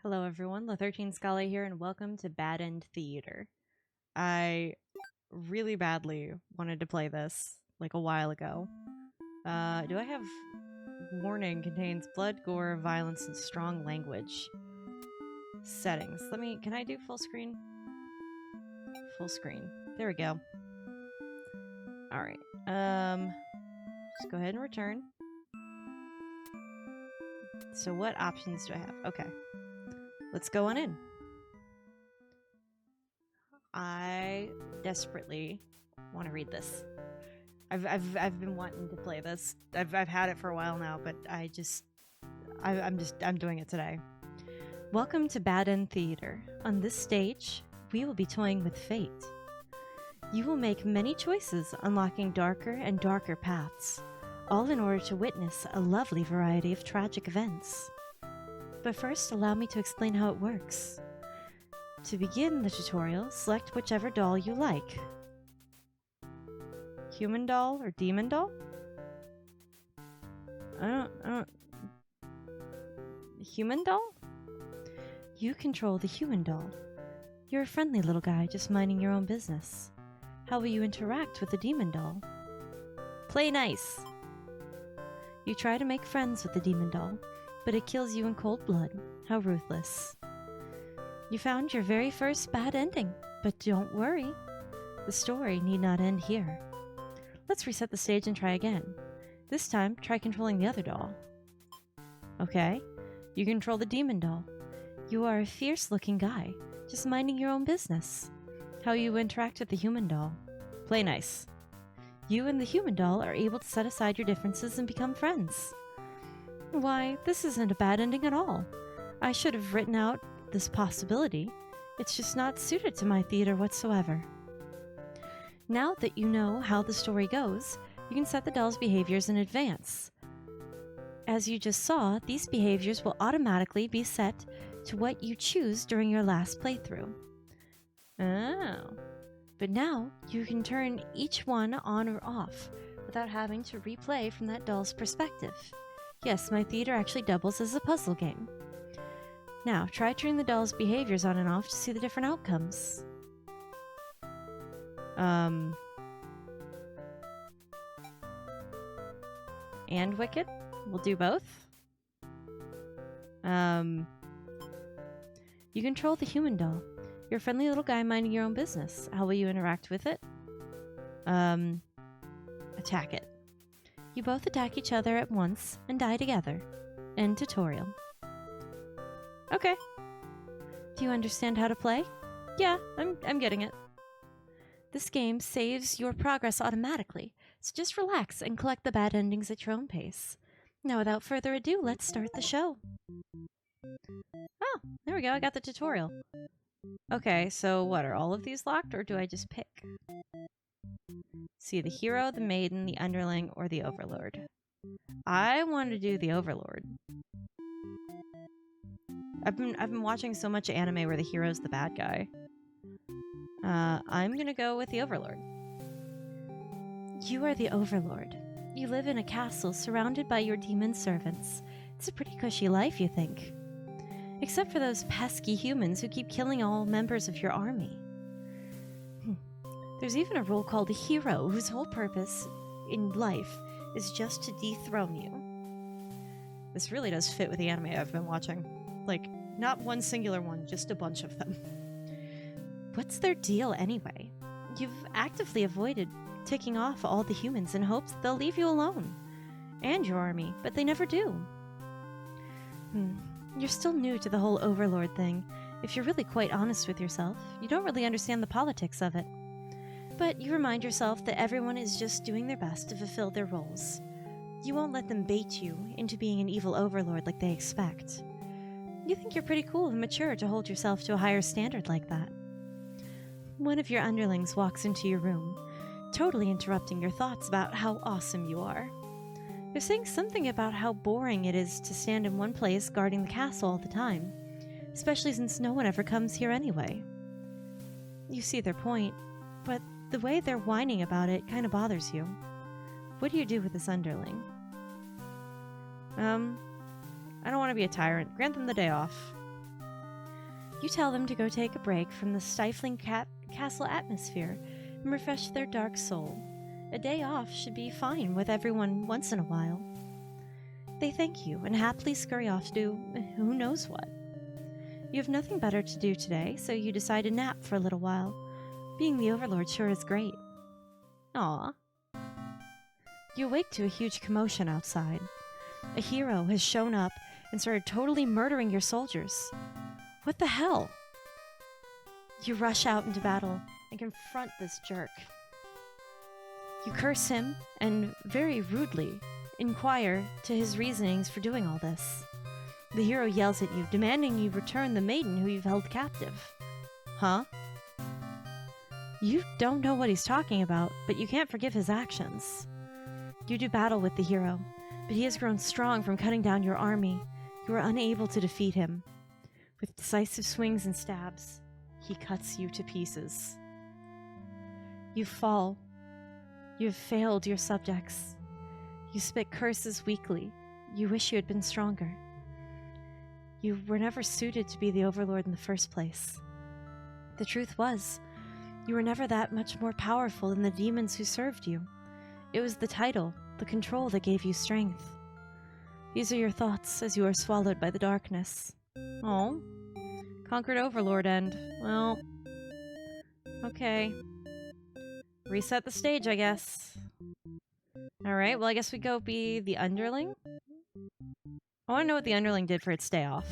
Hello everyone, La13 Scala here, and welcome to Bad End Theater. I really badly wanted to play this, like a while ago. Do I have... Warning contains blood, gore, violence, and strong language. Settings. Can I do full screen? Full screen. There we go. Alright, just go ahead and return. So what options do I have? Okay. Let's go on in. I desperately want to read this. I've been wanting to play this. I've had it for a while now, but I'm doing it today. Welcome to Bad End Theater. On this stage, we will be toying with fate. You will make many choices, unlocking darker and darker paths, all in order to witness a lovely variety of tragic events. But first, allow me to explain how it works. To begin the tutorial, select whichever doll you like. Human doll or demon doll? I don't... Human doll? You control the human doll. You're a friendly little guy just minding your own business. How will you interact with the demon doll? Play nice! You try to make friends with the demon doll, but it kills you in cold blood. How ruthless. You found your very first bad ending, but don't worry. The story need not end here. Let's reset the stage and try again. This time, try controlling the other doll. Okay, you control the demon doll. You are a fierce-looking guy, just minding your own business. How you interact with the human doll. Play nice. You and the human doll are able to set aside your differences and become friends. Why, this isn't a bad ending at all. I should have written out this possibility. It's just not suited to my theater whatsoever. Now that you know how the story goes, you can set the doll's behaviors in advance. As you just saw, these behaviors will automatically be set to what you choose during your last playthrough. Oh. But now, you can turn each one on or off without having to replay from that doll's perspective. Yes, my theater actually doubles as a puzzle game. Now, try turning the doll's behaviors on and off to see the different outcomes. And Wicked? We'll do both. You control the human doll. You're a friendly little guy minding your own business. How will you interact with it? Attack it. You both attack each other at once and die together. End tutorial. Okay. Do you understand how to play? Yeah, I'm getting it. This game saves your progress automatically, so just relax and collect the bad endings at your own pace. Now, without further ado, let's start the show. Oh, there we go, I got the tutorial. Okay, so what, are all of these locked, or do I just pick? See, the hero, the maiden, the underling, or the overlord. I want to do the overlord. I've been watching so much anime where the hero's the bad guy. I'm gonna go with the overlord. You are the overlord. You live in a castle surrounded by your demon servants. It's a pretty cushy life, you think. Except for those pesky humans who keep killing all members of your army. There's even a role called a hero whose whole purpose in life is just to dethrone you. This really does fit with the anime I've been watching. Like, not one singular one, just a bunch of them. What's their deal anyway? You've actively avoided ticking off all the humans in hopes that they'll leave you alone. And your army, but they never do. You're still new to the whole overlord thing. If you're really quite honest with yourself, you don't really understand the politics of it. But you remind yourself that everyone is just doing their best to fulfill their roles. You won't let them bait you into being an evil overlord like they expect. You think you're pretty cool and mature to hold yourself to a higher standard like that. One of your underlings walks into your room, totally interrupting your thoughts about how awesome you are. They're saying something about how boring it is to stand in one place guarding the castle all the time, especially since no one ever comes here anyway. You see their point, but the way they're whining about it kind of bothers you. What do you do with this underling? I don't want to be a tyrant. Grant them the day off. You tell them to go take a break from the stifling castle atmosphere and refresh their dark soul. A day off should be fine with everyone once in a while. They thank you and happily scurry off to do who knows what. You have nothing better to do today, so you decide to nap for a little while. Being the Overlord sure is great. Aw. You awake to a huge commotion outside. A hero has shown up and started totally murdering your soldiers. What the hell? You rush out into battle and confront this jerk. You curse him and, very rudely, inquire to his reasonings for doing all this. The hero yells at you, demanding you return the maiden who you've held captive. Huh? You don't know what he's talking about, but you can't forgive his actions. You do battle with the hero, but he has grown strong from cutting down your army. You are unable to defeat him. With decisive swings and stabs, he cuts you to pieces. You fall. You have failed your subjects. You spit curses weakly. You wish you had been stronger. You were never suited to be the Overlord in the first place. The truth was, you were never that much more powerful than the demons who served you. It was the title, the control that gave you strength. These are your thoughts as you are swallowed by the darkness. Oh, conquered Overlord end. Well, okay. Reset the stage, I guess. Alright, well I guess we go be the Underling? I want to know what the Underling did for its day off.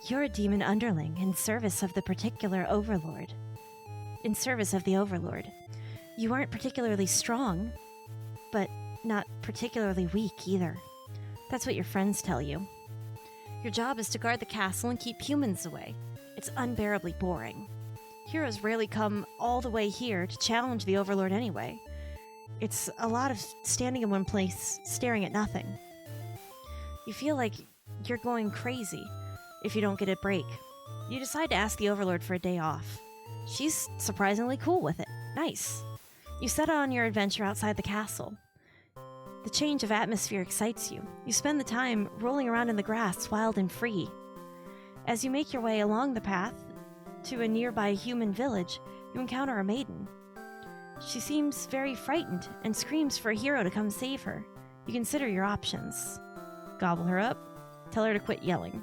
You're a demon Underling in service of the particular Overlord. In service of the Overlord. You aren't particularly strong, but not particularly weak either. That's what your friends tell you. Your job is to guard the castle and keep humans away. It's unbearably boring. Heroes rarely come all the way here to challenge the Overlord anyway. It's a lot of standing in one place, staring at nothing. You feel like you're going crazy if you don't get a break. You decide to ask the Overlord for a day off. She's surprisingly cool with it. Nice. You set out on your adventure outside the castle. The change of atmosphere excites you. You spend the time rolling around in the grass, wild and free. As you make your way along the path to a nearby human village, you encounter a maiden. She seems very frightened and screams for a hero to come save her. You consider your options. Gobble her up. Tell her to quit yelling.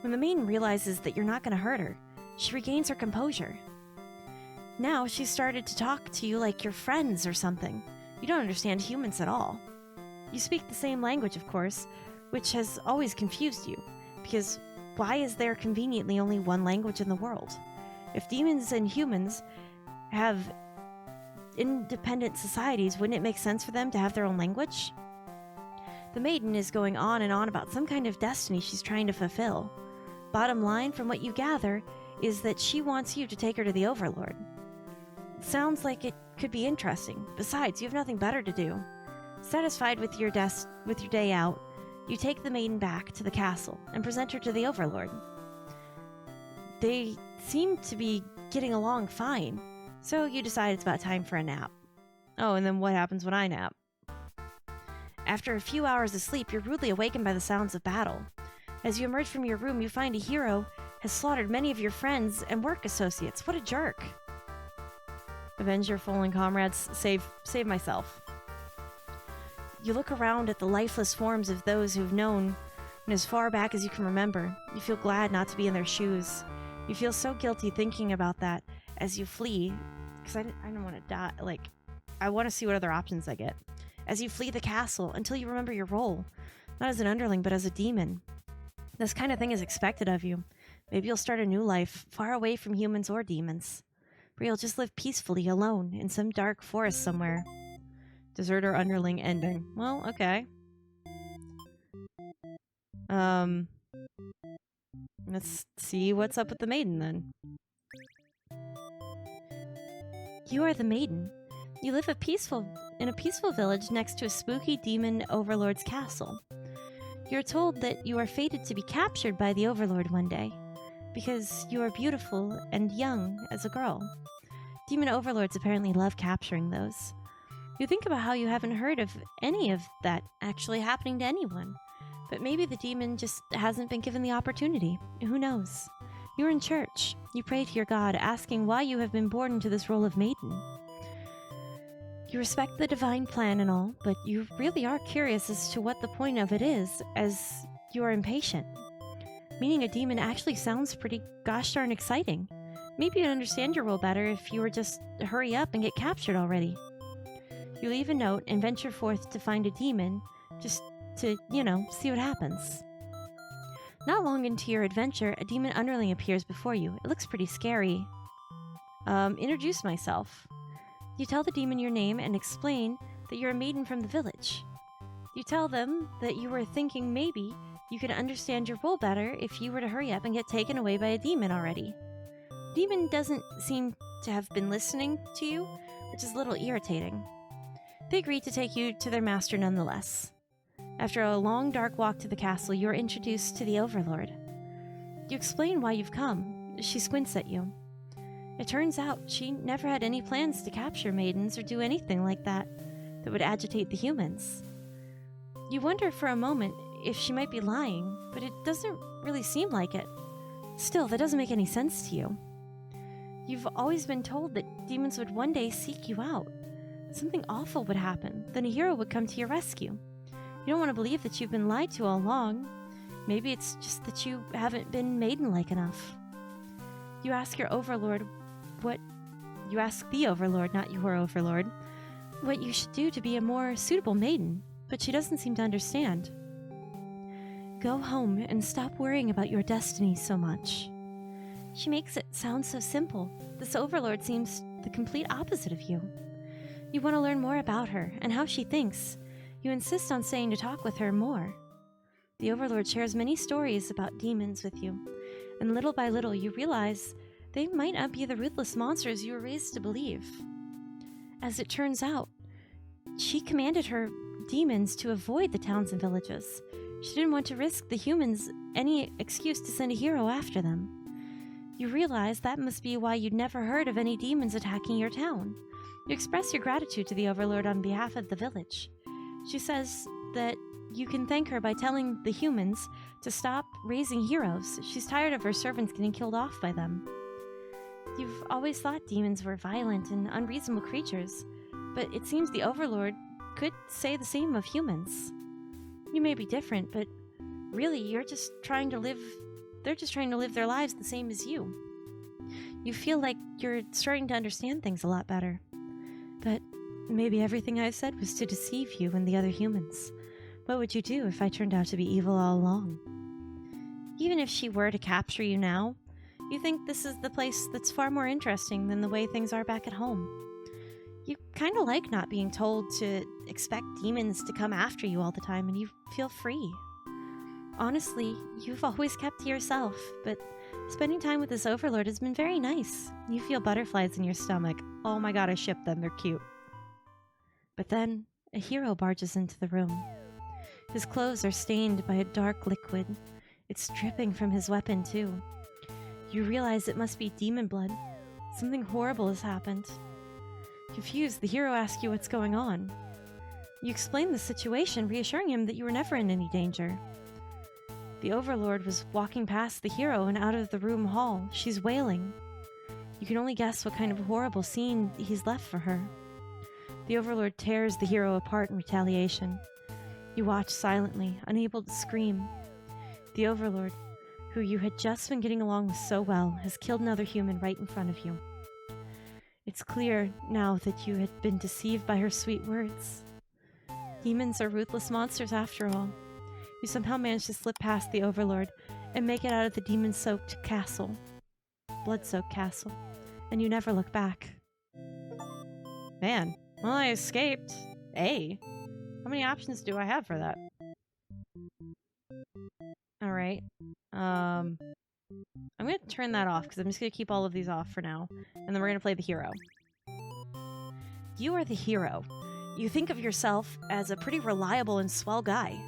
When the maiden realizes that you're not going to hurt her, she regains her composure. Now she's started to talk to you like you're friends or something. You don't understand humans at all. You speak the same language, of course, which has always confused you, because why is there conveniently only one language in the world? If demons and humans have independent societies, wouldn't it make sense for them to have their own language? The maiden is going on and on about some kind of destiny she's trying to fulfill. Bottom line, from what you gather, is that she wants you to take her to the Overlord. Sounds like it could be interesting. Besides, you have nothing better to do. Satisfied with your day out, you take the maiden back to the castle and present her to the Overlord. They seem to be getting along fine, so you decide it's about time for a nap. Oh, and then what happens when I nap? After a few hours of sleep, you're rudely awakened by the sounds of battle. As you emerge from your room, you find a hero has slaughtered many of your friends and work associates. What a jerk. Avenge your fallen comrades. Save myself. You look around at the lifeless forms of those who've known, and as far back as you can remember, you feel glad not to be in their shoes. You feel so guilty thinking about that as you flee, because I don't want to die. Like, I want to see what other options I get. As you flee the castle until you remember your role, not as an underling, but as a demon. This kind of thing is expected of you. Maybe you'll start a new life, far away from humans or demons, where you'll just live peacefully alone in some dark forest somewhere. Deserter underling ending. Well, okay. Let's see what's up with the maiden then. You are the maiden. You live in a peaceful village next to a spooky demon overlord's castle. You're told that you are fated to be captured by the Overlord one day, because you are beautiful and young as a girl. Demon overlords apparently love capturing those. You think about how you haven't heard of any of that actually happening to anyone. But maybe the demon just hasn't been given the opportunity. Who knows? You're in church. You pray to your God, asking why you have been born into this role of maiden. You respect the divine plan and all, but you really are curious as to what the point of it is, as you are impatient. Meeting a demon actually sounds pretty gosh darn exciting. Maybe you'd understand your role better if you were just to hurry up and get captured already. You leave a note and venture forth to find a demon, just to, see what happens. Not long into your adventure, a demon underling appears before you. It looks pretty scary. Introduce myself. You tell the demon your name and explain that you're a maiden from the village. You tell them that you were thinking maybe you could understand your role better if you were to hurry up and get taken away by a demon already. The demon doesn't seem to have been listening to you, which is a little irritating. They agree to take you to their master nonetheless. After a long, dark walk to the castle, you are introduced to the Overlord. You explain why you've come. She squints at you. It turns out she never had any plans to capture maidens or do anything like that would agitate the humans. You wonder for a moment if she might be lying, but it doesn't really seem like it. Still, that doesn't make any sense to you. You've always been told that demons would one day seek you out. Something awful would happen, then a hero would come to your rescue. You don't want to believe that you've been lied to all along. Maybe it's just that you haven't been maiden-like enough. You ask your overlord You ask the overlord, not your overlord, what you should do to be a more suitable maiden, but she doesn't seem to understand. Go home and stop worrying about your destiny so much. She makes it sound so simple. This overlord seems the complete opposite of you. You want to learn more about her and how she thinks. You insist on staying to talk with her more. The overlord shares many stories about demons with you, and little by little you realize they might not be the ruthless monsters you were raised to believe. As it turns out, she commanded her demons to avoid the towns and villages. She didn't want to risk the humans any excuse to send a hero after them. You realize that must be why you'd never heard of any demons attacking your town. You express your gratitude to the overlord on behalf of the village. She says that you can thank her by telling the humans to stop raising heroes. She's tired of her servants getting killed off by them. You've always thought demons were violent and unreasonable creatures, but it seems the overlord could say the same of humans. You may be different, but really they're just trying to live their lives the same as you. You feel like you're starting to understand things a lot better. But maybe everything I said was to deceive you and the other humans. What would you do if I turned out to be evil all along? Even if she were to capture you now, you think this is the place that's far more interesting than the way things are back at home. You kind of like not being told to expect demons to come after you all the time, and you feel free. Honestly, you've always kept to yourself, but spending time with this overlord has been very nice. You feel butterflies in your stomach. Oh my god, I ship them, they're cute. But then, a hero barges into the room. His clothes are stained by a dark liquid. It's dripping from his weapon, too. You realize it must be demon blood. Something horrible has happened. Confused, the hero asks you what's going on. You explain the situation, reassuring him that you were never in any danger. The overlord was walking past the hero and out of the room hall. She's wailing. You can only guess what kind of horrible scene he's left for her. The overlord tears the hero apart in retaliation. You watch silently, unable to scream. The overlord, who you had just been getting along with so well, has killed another human right in front of you. It's clear now that you had been deceived by her sweet words. Demons are ruthless monsters after all. You somehow manage to slip past the overlord and make it out of the demon-soaked castle. Blood-soaked castle. And you never look back. Man, well, I escaped. Hey, how many options do I have for that? Alright. I'm going to turn that off because I'm just going to keep all of these off for now. And then we're going to play the hero. You are the hero. You think of yourself as a pretty reliable and swell guy.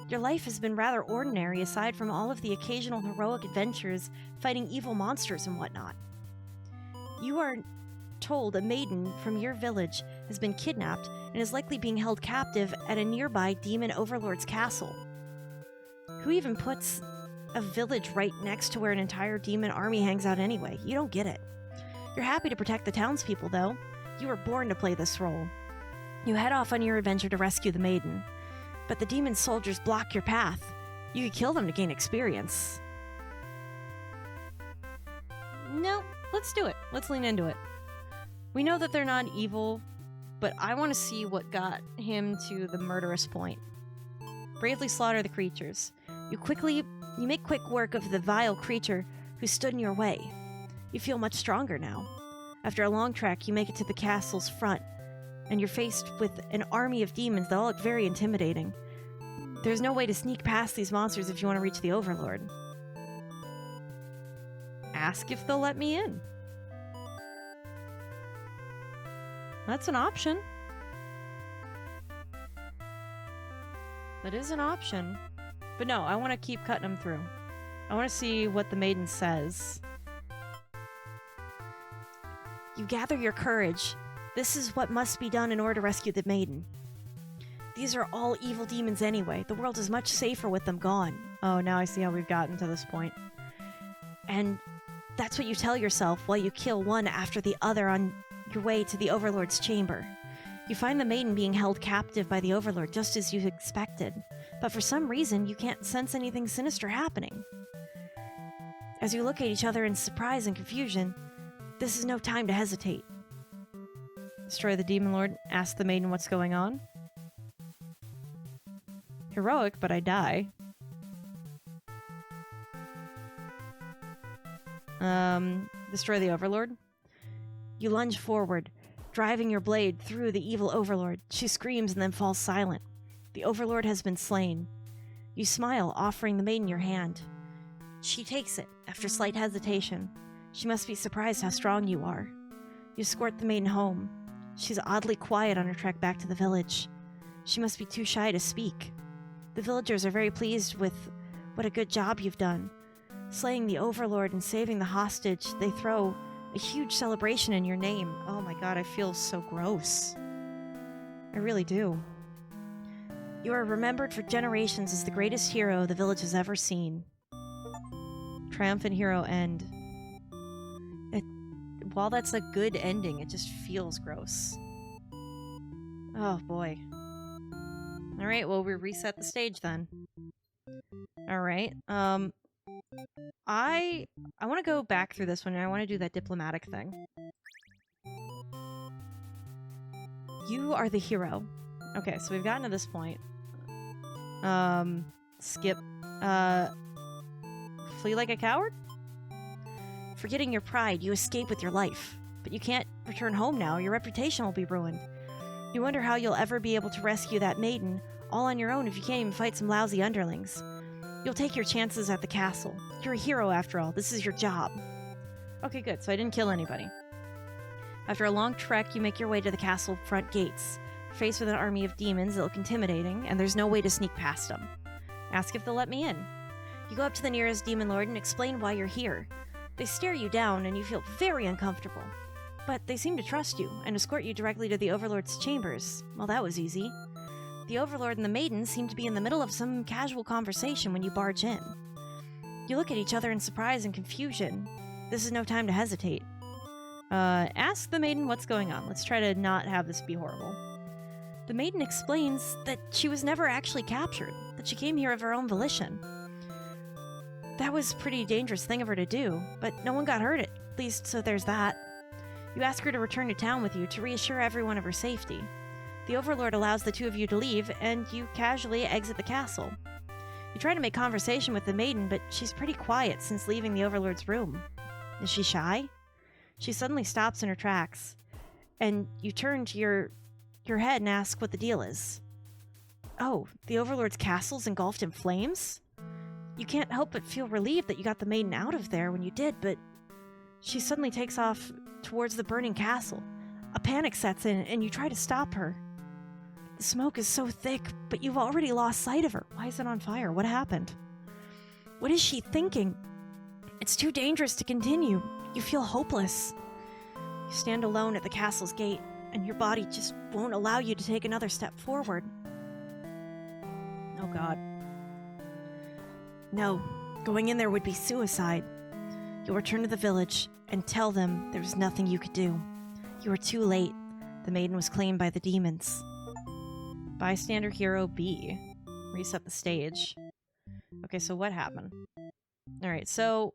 Your life has been rather ordinary aside from all of the occasional heroic adventures fighting evil monsters and whatnot. You are told a maiden from your village has been kidnapped and is likely being held captive at a nearby demon overlord's castle. Who even puts a village right next to where an entire demon army hangs out anyway? You don't get it. You're happy to protect the townspeople, though. You were born to play this role. You head off on your adventure to rescue the maiden. But the demon soldiers block your path. You could kill them to gain experience. No, let's do it. Let's lean into it. We know that they're not evil, but I want to see what got him to the murderous point. Bravely slaughter the creatures. You make quick work of the vile creature who stood in your way. You feel much stronger now. After a long trek, you make it to the castle's front, and you're faced with an army of demons that all look very intimidating. There's no way to sneak past these monsters if you want to reach the Overlord. Ask if they'll let me in. That's an option. That is an option. But no, I want to keep cutting them through. I want to see what the maiden says. You gather your courage. This is what must be done in order to rescue the maiden. These are all evil demons anyway. The world is much safer with them gone. Oh, now I see how we've gotten to this point. And that's what you tell yourself while you kill one after the other on your way to the Overlord's chamber. You find the maiden being held captive by the Overlord just as you expected, but for some reason you can't sense anything sinister happening. As you look at each other in surprise and confusion, this is no time to hesitate. Destroy the Demon Lord, ask the maiden what's going on. Heroic, but I die. Destroy the Overlord. You lunge forward, driving your blade through the evil Overlord. She screams and then falls silent. The Overlord has been slain. You smile, offering the maiden your hand. She takes it, after slight hesitation. She must be surprised how strong you are. You escort the maiden home. She's oddly quiet on her trek back to the village. She must be too shy to speak. The villagers are very pleased with what a good job you've done. Slaying the Overlord and saving the hostage, they throw a huge celebration in your name. Oh my god, I feel so gross. I really do. You are remembered for generations as the greatest hero the village has ever seen. Triumphant hero end. While that's a good ending, it just feels gross. Oh boy. Alright, well, we reset the stage then. Alright, I want to go back through this one, and I want to do that diplomatic thing. You are the hero. Okay, so we've gotten to this point. Skip. Flee like a coward? Forgetting your pride, you escape with your life. But you can't return home now. Your reputation will be ruined. You wonder how you'll ever be able to rescue that maiden, all on your own if you can't even fight some lousy underlings. You'll take your chances at the castle. You're a hero after all. This is your job. Okay, good. So I didn't kill anybody. After a long trek, you make your way to the castle front gates. You're faced with an army of demons that look intimidating, and there's no way to sneak past them. Ask if they'll let me in. You go up to the nearest demon lord and explain why you're here. They stare you down, and you feel very uncomfortable. But they seem to trust you, and escort you directly to the Overlord's chambers. Well, that was easy. The Overlord and the maiden seem to be in the middle of some casual conversation when you barge in. You look at each other in surprise and confusion. This is no time to hesitate. Ask the maiden what's going on. Let's try to not have this be horrible. The maiden explains that she was never actually captured, that she came here of her own volition. That was a pretty dangerous thing of her to do, but no one got hurt at least, so there's that. You ask her to return to town with you to reassure everyone of her safety. The Overlord allows the two of you to leave, and you casually exit the castle. You try to make conversation with the maiden, but she's pretty quiet since leaving the Overlord's room. Is she shy? She suddenly stops in her tracks, and you turn to your head and ask what the deal is. Oh, the Overlord's castle's engulfed in flames? You can't help but feel relieved that you got the maiden out of there when you did, but she suddenly takes off towards the burning castle. A panic sets in, and you try to stop her. The smoke is so thick, but you've already lost sight of her. Why is it on fire? What happened? What is she thinking? It's too dangerous to continue. You feel hopeless. You stand alone at the castle's gate, and your body just won't allow you to take another step forward. Oh god. No, going in there would be suicide. You'll return to the village and tell them there was nothing you could do. You were too late. The maiden was claimed by the demons. Bystander Hero B. Reset the stage. Okay, so what happened? Alright, so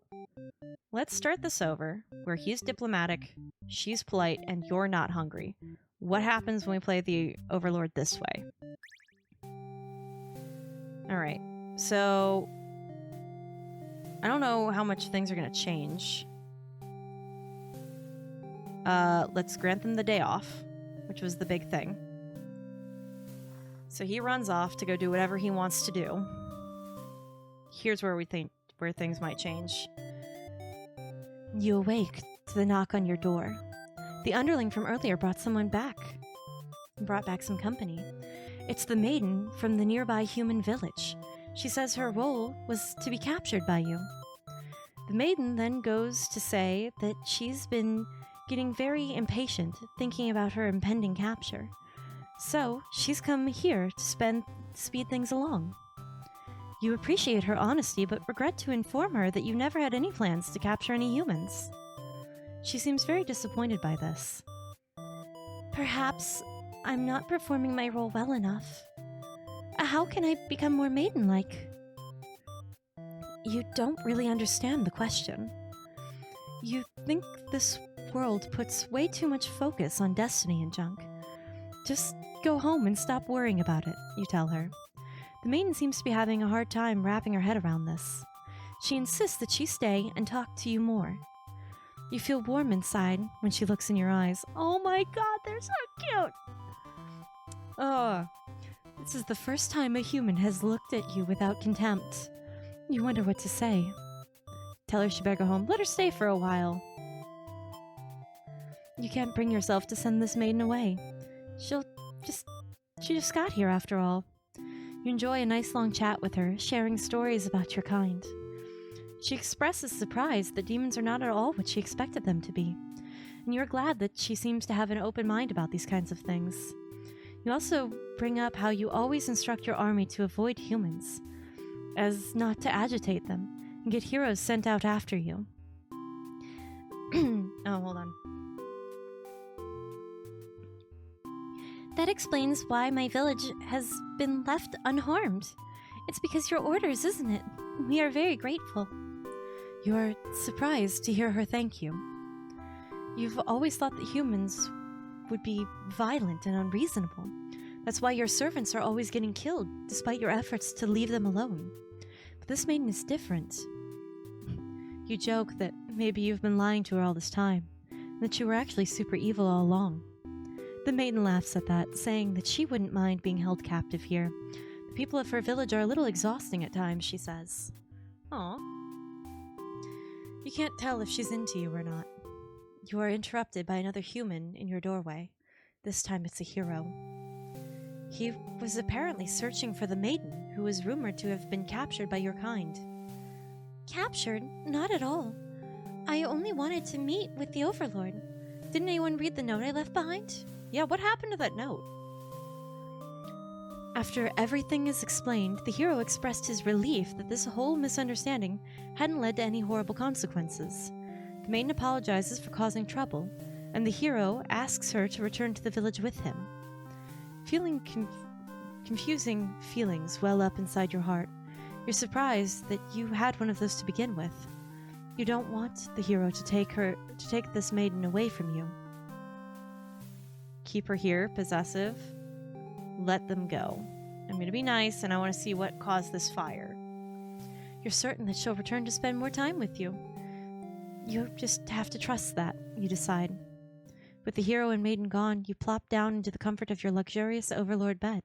let's start this over, where he's diplomatic, she's polite, and you're not hungry. What happens when we play the Overlord this way? Alright, so I don't know how much things are going to change. Let's grant them the day off, which was the big thing. So he runs off to go do whatever he wants to do. Here's where we think where things might change. You awake to the knock on your door. The underling from earlier brought someone back. Brought back some company. It's the maiden from the nearby human village. She says her role was to be captured by you. The maiden then goes to say that she's been getting very impatient thinking about her impending capture. So she's come here to speed things along. You appreciate her honesty, but regret to inform her that you never had any plans to capture any humans. She seems very disappointed by this. Perhaps I'm not performing my role well enough. How can I become more maiden-like? You don't really understand the question. You think this world puts way too much focus on destiny and junk. Just go home and stop worrying about it, you tell her. The maiden seems to be having a hard time wrapping her head around this. She insists that she stay and talk to you more. You feel warm inside when she looks in your eyes. Oh my god, they're so cute! Oh, this is the first time a human has looked at you without contempt. You wonder what to say. Tell her she better go home. Let her stay for a while. You can't bring yourself to send this maiden away. She just got here after all. You enjoy a nice long chat with her, sharing stories about your kind. She expresses surprise that demons are not at all what she expected them to be, and you're glad that she seems to have an open mind about these kinds of things. You also bring up how you always instruct your army to avoid humans, as not to agitate them, and get heroes sent out after you. Oh, hold on. That explains why my village has been left unharmed. It's because your orders, isn't it? We are very grateful. You're surprised to hear her thank you. You've always thought that humans would be violent and unreasonable. That's why your servants are always getting killed, despite your efforts to leave them alone. But this maiden is different. You joke that maybe you've been lying to her all this time, and that you were actually super evil all along. The maiden laughs at that, saying that she wouldn't mind being held captive here. The people of her village are a little exhausting at times, she says. Aw. You can't tell if she's into you or not. You are interrupted by another human in your doorway. This time it's a hero. He was apparently searching for the maiden, who was rumored to have been captured by your kind. Captured? Not at all. I only wanted to meet with the Overlord. Didn't anyone read the note I left behind? Yeah, what happened to that note? After everything is explained, the hero expressed his relief that this whole misunderstanding hadn't led to any horrible consequences. The maiden apologizes for causing trouble, and the hero asks her to return to the village with him. Feeling confusing feelings well up inside your heart. You're surprised that you had one of those to begin with. You don't want the hero to take this maiden away from you. Keep her here, possessive. Let them go. I'm going to be nice, and I want to see what caused this fire. You're certain that she'll return to spend more time with you. You just have to trust that, you decide. With the hero and maiden gone, you plop down into the comfort of your luxurious Overlord bed.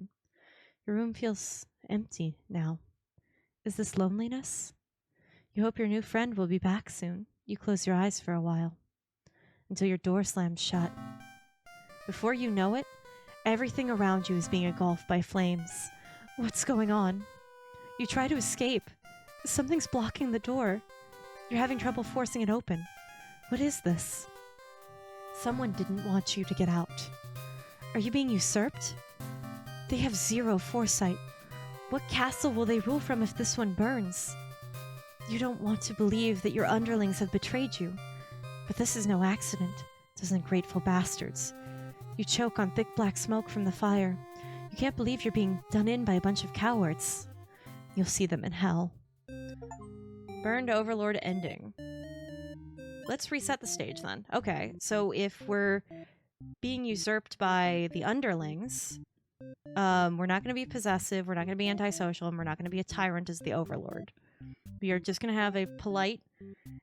Your room feels empty now. Is this loneliness? You hope your new friend will be back soon. You close your eyes for a while, until your door slams shut. Before you know it, everything around you is being engulfed by flames. What's going on? You try to escape. Something's blocking the door. You're having trouble forcing it open. What is this? Someone didn't want you to get out. Are you being usurped? They have zero foresight. What castle will they rule from if this one burns? You don't want to believe that your underlings have betrayed you. But this is no accident, those ungrateful bastards. You choke on thick black smoke from the fire. You can't believe you're being done in by a bunch of cowards. You'll see them in hell. Burned Overlord ending. Let's reset the stage then. Okay, so if we're being usurped by the underlings, we're not going to be possessive, we're not going to be antisocial, and we're not going to be a tyrant as the Overlord. We are just going to have a polite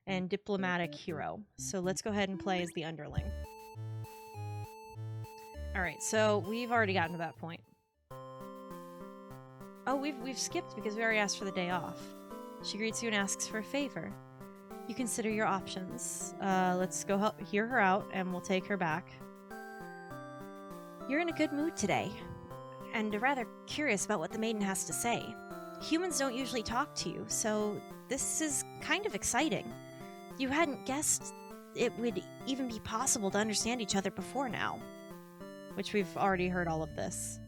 and diplomatic hero. So let's go ahead and play as the underling. Alright, so we've already gotten to that point. Oh, we've skipped because we already asked for the day off. She greets you and asks for a favor. You consider your options. Let's go hear her out and we'll take her back. You're in a good mood today, and rather curious about what the maiden has to say. Humans don't usually talk to you, so this is kind of exciting. You hadn't guessed it would even be possible to understand each other before now. Which we've already heard all of this.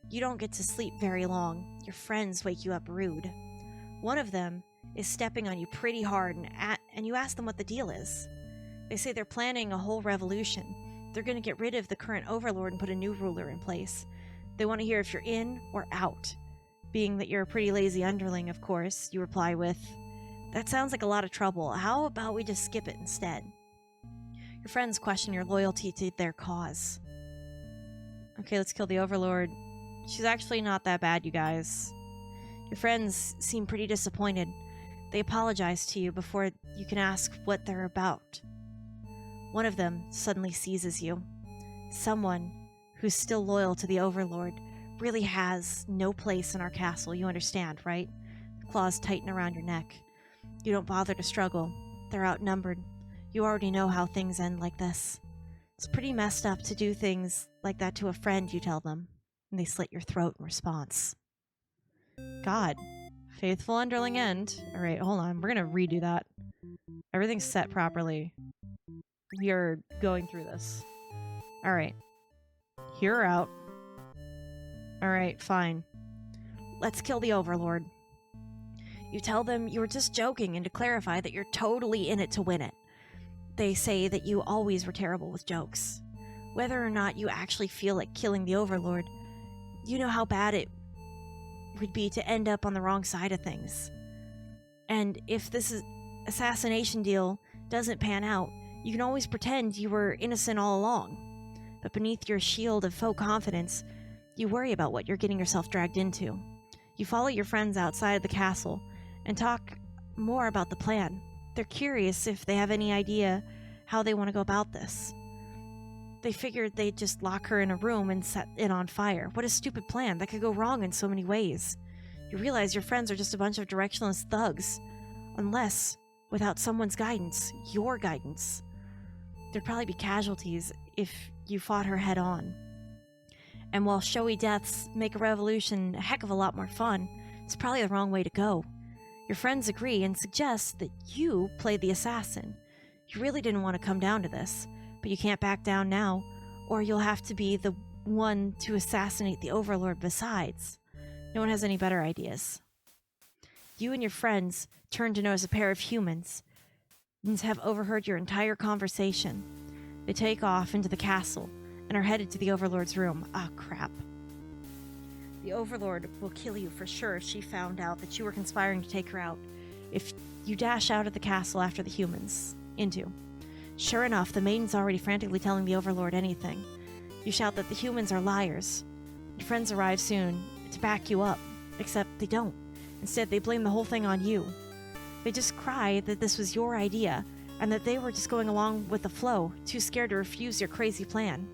You don't get to sleep very long. Your friends wake you up rude. One of them is stepping on you pretty hard, and you ask them what the deal is. They say they're planning a whole revolution. They're going to get rid of the current overlord and put a new ruler in place. They want to hear if you're in or out. Being that you're a pretty lazy underling, of course, you reply with, "That sounds like a lot of trouble. How about we just skip it instead?" Your friends question your loyalty to their cause. Okay, let's kill the Overlord. She's actually not that bad, you guys. Your friends seem pretty disappointed. They apologize to you before you can ask what they're about. One of them suddenly seizes you. Someone who's still loyal to the Overlord really has no place in our castle, you understand, right? The claws tighten around your neck. You don't bother to struggle. They're outnumbered. You already know how things end like this. It's pretty messed up to do things like that to a friend, you tell them, and they slit your throat in response. God. Faithful underling end. Alright, hold on. We're gonna redo that. Everything's set properly. We are going through this. Alright. Hear her out. Alright, fine. Let's kill the Overlord. You tell them you were just joking and to clarify that you're totally in it to win it. They say that you always were terrible with jokes. Whether or not you actually feel like killing the Overlord, you know how bad it would be to end up on the wrong side of things. And if this assassination deal doesn't pan out, you can always pretend you were innocent all along. But beneath your shield of faux confidence, you worry about what you're getting yourself dragged into. You follow your friends outside of the castle and talk more about the plan. They're curious if they have any idea how they want to go about this. They figured they'd just lock her in a room and set it on fire. What a stupid plan. That could go wrong in so many ways. You realize your friends are just a bunch of directionless thugs. Unless, without someone's guidance, your guidance, there'd probably be casualties if you fought her head on. And while showy deaths make a revolution a heck of a lot more fun, it's probably the wrong way to go. Your friends agree and suggest that you play the assassin. You really didn't want to come down to this, but you can't back down now, or you'll have to be the one to assassinate the Overlord besides. No one has any better ideas. You and your friends turn to notice a pair of humans and have overheard your entire conversation. They take off into the castle and are headed to the Overlord's room. Ah, crap. The Overlord will kill you for sure if she found out that you were conspiring to take her out. If you dash out of the castle after the humans into. Sure enough, the maiden's already frantically telling the Overlord anything. You shout that the humans are liars. Your friends arrive soon to back you up, except they don't. Instead, they blame the whole thing on you. They just cry that this was your idea, and that they were just going along with the flow, too scared to refuse your crazy plan.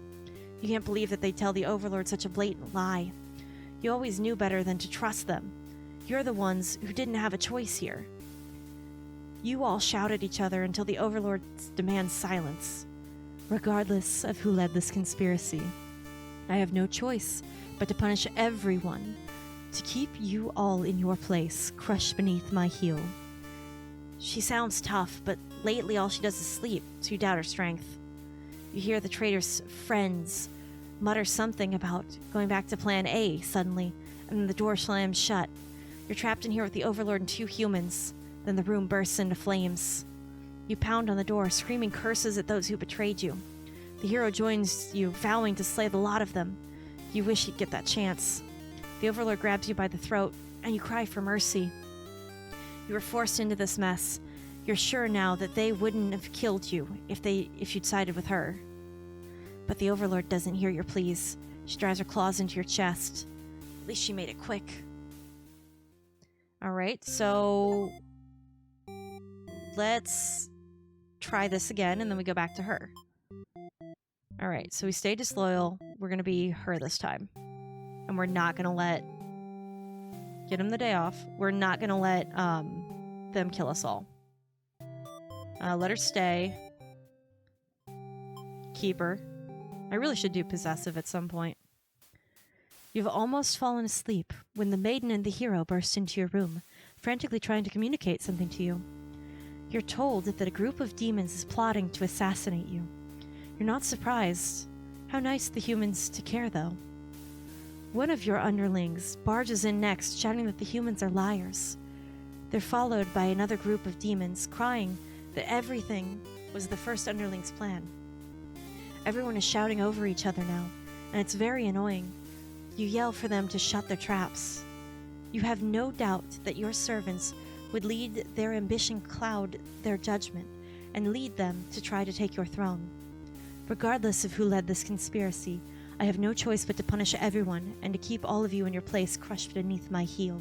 You can't believe that they'd tell the Overlord such a blatant lie. You always knew better than to trust them. You're the ones who didn't have a choice here. You all shout at each other until the Overlord demands silence. Regardless of who led this conspiracy, I have no choice but to punish everyone, to keep you all in your place, crushed beneath my heel. She sounds tough, but lately all she does is sleep, so you doubt her strength. You hear the traitor's friends mutter something about going back to Plan A suddenly, and then the door slams shut. You're trapped in here with the Overlord and two humans. Then the room bursts into flames. You pound on the door, screaming curses at those who betrayed you. The hero joins you, vowing to slay the lot of them. You wish he'd get that chance. The Overlord grabs you by the throat, and you cry for mercy. You were forced into this mess. You're sure now that they wouldn't have killed you if you'd sided with her. But the Overlord doesn't hear your pleas. She drives her claws into your chest. At least she made it quick. Alright, so let's try this again, and then we go back to her. Alright, so we stay disloyal. We're going to be her this time. And we're not going to get him the day off. We're not going to let them kill us all. Let her stay. Keep her. I really should do possessive at some point. You've almost fallen asleep when the maiden and the hero burst into your room, frantically trying to communicate something to you. You're told that a group of demons is plotting to assassinate you. You're not surprised. How nice the humans to care, though. One of your underlings barges in next, shouting that the humans are liars. They're followed by another group of demons, crying that everything was the first underling's plan. Everyone is shouting over each other now, and it's very annoying. You yell for them to shut their traps. You have no doubt that your servants would lead their ambition cloud their judgment, and lead them to try to take your throne. Regardless of who led this conspiracy, I have no choice but to punish everyone, and to keep all of you in your place crushed beneath my heel.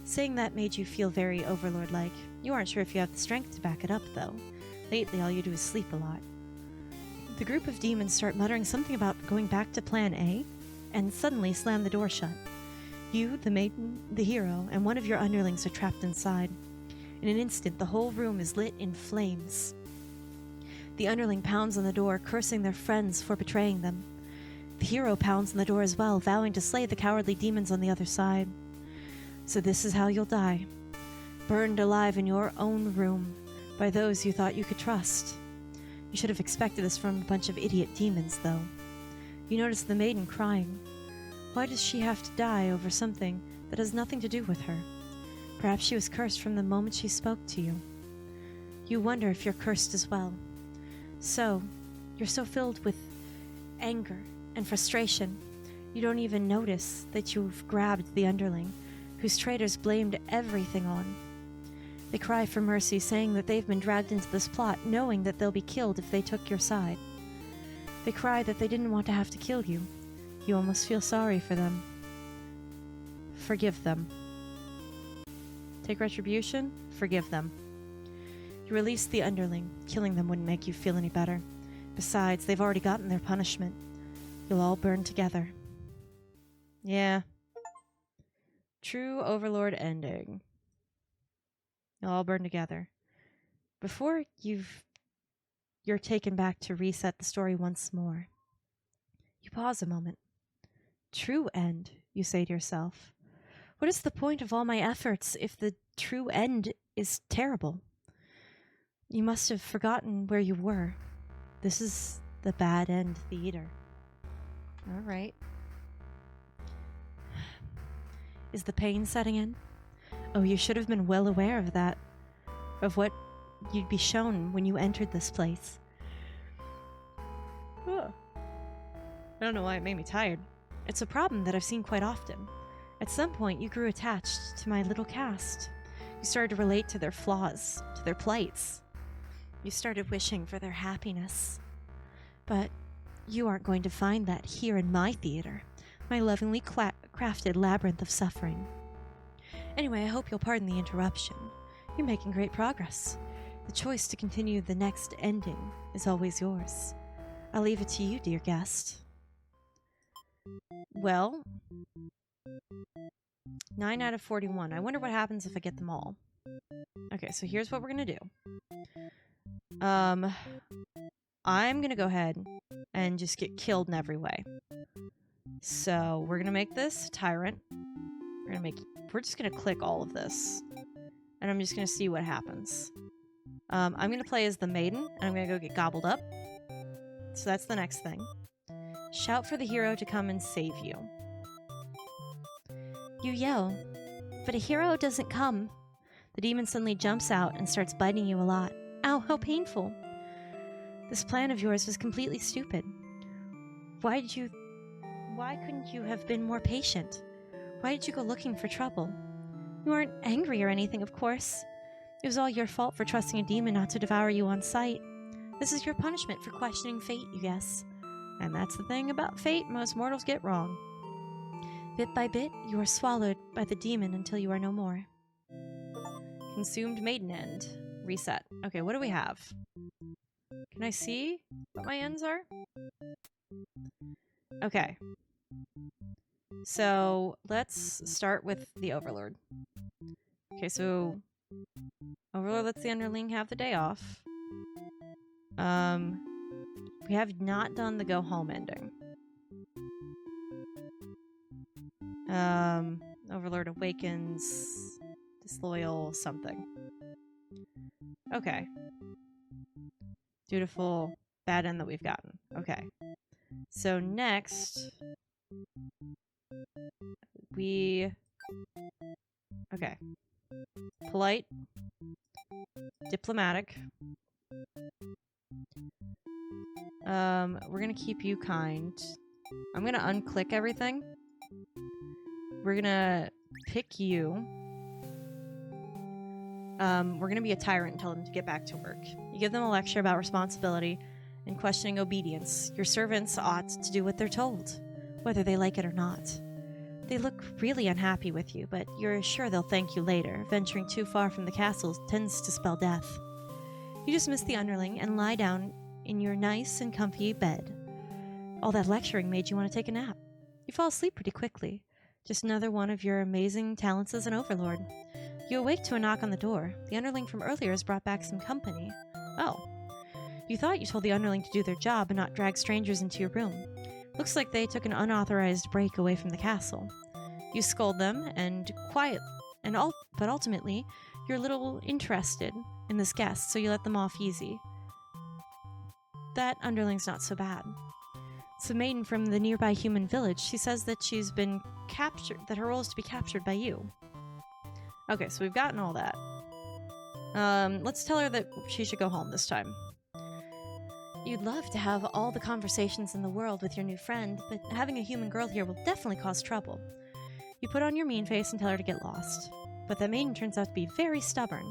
Saying that made you feel very Overlord-like. You aren't sure if you have the strength to back it up, though. Lately, all you do is sleep a lot. The group of demons start muttering something about going back to Plan A, and suddenly slam the door shut. You, the maiden, the hero, and one of your underlings are trapped inside. In an instant, the whole room is lit in flames. The underling pounds on the door, cursing their friends for betraying them. The hero pounds on the door as well, vowing to slay the cowardly demons on the other side. So this is how you'll die. Burned alive in your own room by those you thought you could trust. You should have expected this from a bunch of idiot demons, though. You notice the maiden crying. Why does she have to die over something that has nothing to do with her? Perhaps she was cursed from the moment she spoke to you. You wonder if you're cursed as well. So, you're so filled with anger and frustration, you don't even notice that you've grabbed the underling, whose traitors blamed everything on. They cry for mercy, saying that they've been dragged into this plot, knowing that they'll be killed if they took your side. They cry that they didn't want to have to kill you. You almost feel sorry for them. Forgive them. Take retribution? Forgive them. You release the underling. Killing them wouldn't make you feel any better. Besides, they've already gotten their punishment. You'll all burn together. Yeah. True Overlord ending. You'll all burn together. Before you're taken back to reset the story once more, you pause a moment. True end, you say to yourself. What is the point of all my efforts if the true end is terrible? You must have forgotten where you were. This is the bad end theater. All right. Is the pain setting in? Oh, you should have been well aware of that, of what you'd be shown when you entered this place. Oh. I don't know why it made me tired. It's a problem that I've seen quite often. At some point, you grew attached to my little cast. You started to relate to their flaws, to their plights. You started wishing for their happiness. But you aren't going to find that here in my theater, my lovingly crafted labyrinth of suffering. Anyway, I hope you'll pardon the interruption. You're making great progress. The choice to continue the next ending is always yours. I'll leave it to you, dear guest. Well, 9 out of 41. I wonder what happens if I get them all. Okay, so here's what we're gonna do. I'm gonna go ahead and just get killed in every way. So we're gonna make this Tyrant. We're just gonna click all of this. And I'm just gonna see what happens. I'm gonna play as the Maiden, and I'm gonna go get gobbled up. So that's the next thing. Shout for the hero to come and save you. You yell, but a hero doesn't come. The demon suddenly jumps out and starts biting you a lot. Ow, how painful. This plan of yours was completely stupid. Why couldn't you have been more patient? Why did you go looking for trouble? You weren't angry or anything, of course. It was all your fault for trusting a demon not to devour you on sight. This is your punishment for questioning fate, you guess. And that's the thing about fate most mortals get wrong. Bit by bit, you are swallowed by the demon until you are no more. Consumed maiden end. Reset. Okay, what do we have? Can I see what my ends are? Okay. So, let's start with the Overlord. Okay, so Overlord lets the underling have the day off. We have not done the go home ending. Overlord awakens, disloyal, something. Okay. Dutiful, bad end that we've gotten. Okay. So next, okay. Polite, diplomatic. We're gonna keep you kind. I'm gonna unclick everything. We're gonna pick you. We're gonna be a tyrant and tell them to get back to work. You give them a lecture about responsibility and questioning obedience. Your servants ought to do what they're told, whether they like it or not. They look really unhappy with you, but you're sure they'll thank you later. Venturing too far from the castle tends to spell death. You dismiss the underling and lie down in your nice and comfy bed. All that lecturing made you want to take a nap. You fall asleep pretty quickly. Just another one of your amazing talents as an overlord. You awake to a knock on the door. The underling from earlier has brought back some company. Oh. You thought you told the underling to do their job and not drag strangers into your room. Looks like they took an unauthorized break away from the castle. You scold them but ultimately, you're a little interested in this guest, so you let them off easy. That underling's not so bad. It's a maiden from the nearby human village. She says that she's been captured, that her role is to be captured by you. Okay, so we've gotten all that. Let's tell her that she should go home this time. You'd love to have all the conversations in the world with your new friend, but having a human girl here will definitely cause trouble. You put on your mean face and tell her to get lost. But that maiden turns out to be very stubborn.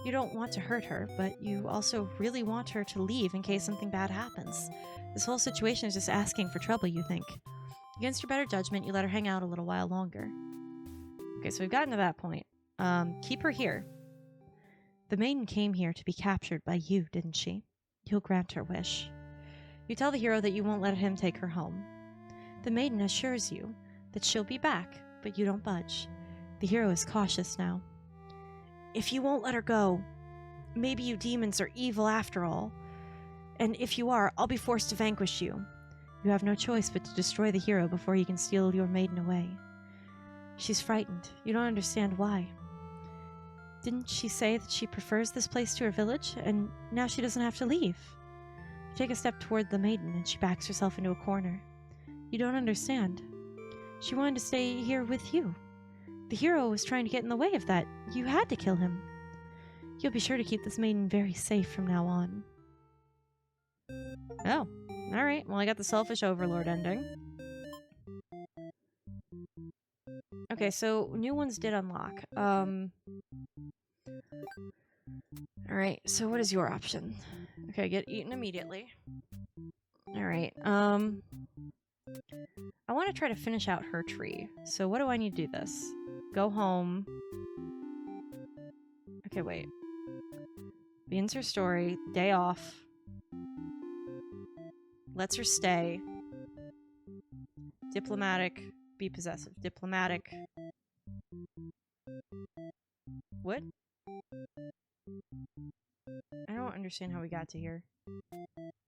You don't want to hurt her, but you also really want her to leave in case something bad happens. This whole situation is just asking for trouble, you think. Against your better judgment, you let her hang out a little while longer. Okay, so we've gotten to that point. Keep her here. The maiden came here to be captured by you, didn't she? You'll grant her wish. You tell the hero that you won't let him take her home. The maiden assures you that she'll be back, but you don't budge. The hero is cautious now. If you won't let her go, maybe you demons are evil after all. And if you are, I'll be forced to vanquish you. You have no choice but to destroy the hero before he can steal your maiden away. She's frightened. You don't understand why. Didn't she say that she prefers this place to her village, and now she doesn't have to leave? You take a step toward the maiden, and she backs herself into a corner. You don't understand. She wanted to stay here with you. The hero was trying to get in the way of that. You had to kill him. You'll be sure to keep this maiden very safe from now on. Oh, alright. Well, I got the selfish overlord ending. Okay, so new ones did unlock. Alright, so what is your option? Okay, get eaten immediately. Alright, I want to try to finish out her tree. So what do I need to do this? Go home. Okay, wait. Begins her story. Day off. Lets her stay. Diplomatic. Be possessive. Diplomatic. What? I don't understand how we got to here.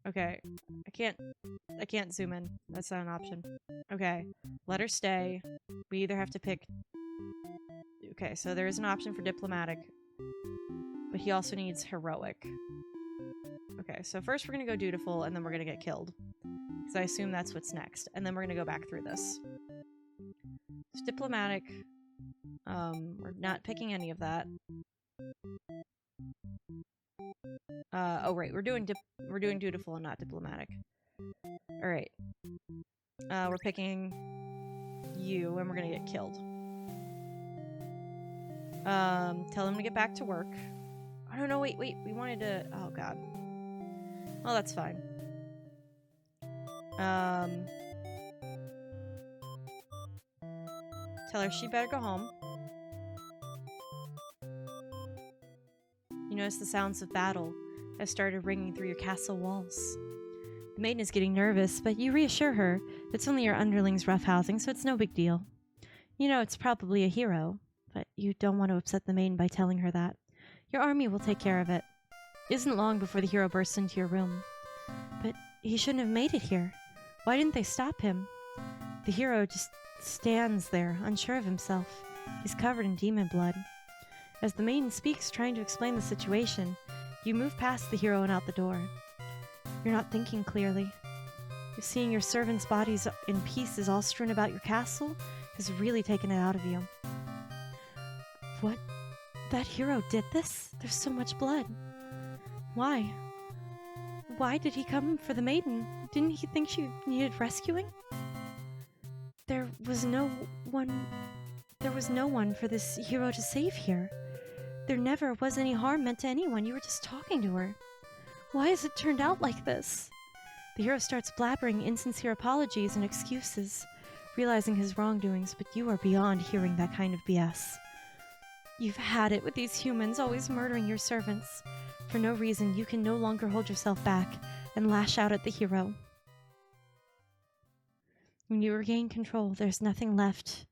Okay. I can't zoom in. That's not an option. Okay. Let her stay. We either have to pick... Okay, so there is an option for diplomatic. But he also needs heroic. Okay, so first we're gonna go dutiful, and then we're gonna get killed. Because I assume that's what's next. And then we're gonna go back through this. So diplomatic. We're not picking any of that. Oh right, we're doing dutiful and not diplomatic. All right. We're picking you, and we're gonna get killed. Tell him to get back to work. I don't know. Wait. We wanted to. Oh God. Well, that's fine. Tell her she better go home. You notice the sounds of battle have started ringing through your castle walls. The maiden is getting nervous, but you reassure her it's only your underlings roughhousing, so it's no big deal. You know it's probably a hero, but you don't want to upset the maiden by telling her that. Your army will take care of it. It isn't long before the hero bursts into your room. But he shouldn't have made it here. Why didn't they stop him? The hero just stands there, unsure of himself. He's covered in demon blood. As the maiden speaks, trying to explain the situation, you move past the hero and out the door. You're not thinking clearly. Seeing your servants' bodies in pieces all strewn about your castle has really taken it out of you. What? That hero did this? There's so much blood. Why? Why did he come for the maiden? Didn't he think she needed rescuing? There was no one for this hero to save here. There never was any harm meant to anyone. You were just talking to her. Why has it turned out like this? The hero starts blabbering insincere apologies and excuses, realizing his wrongdoings, but you are beyond hearing that kind of BS. You've had it with these humans always murdering your servants. For no reason, you can no longer hold yourself back and lash out at the hero. When you regain control, there's nothing left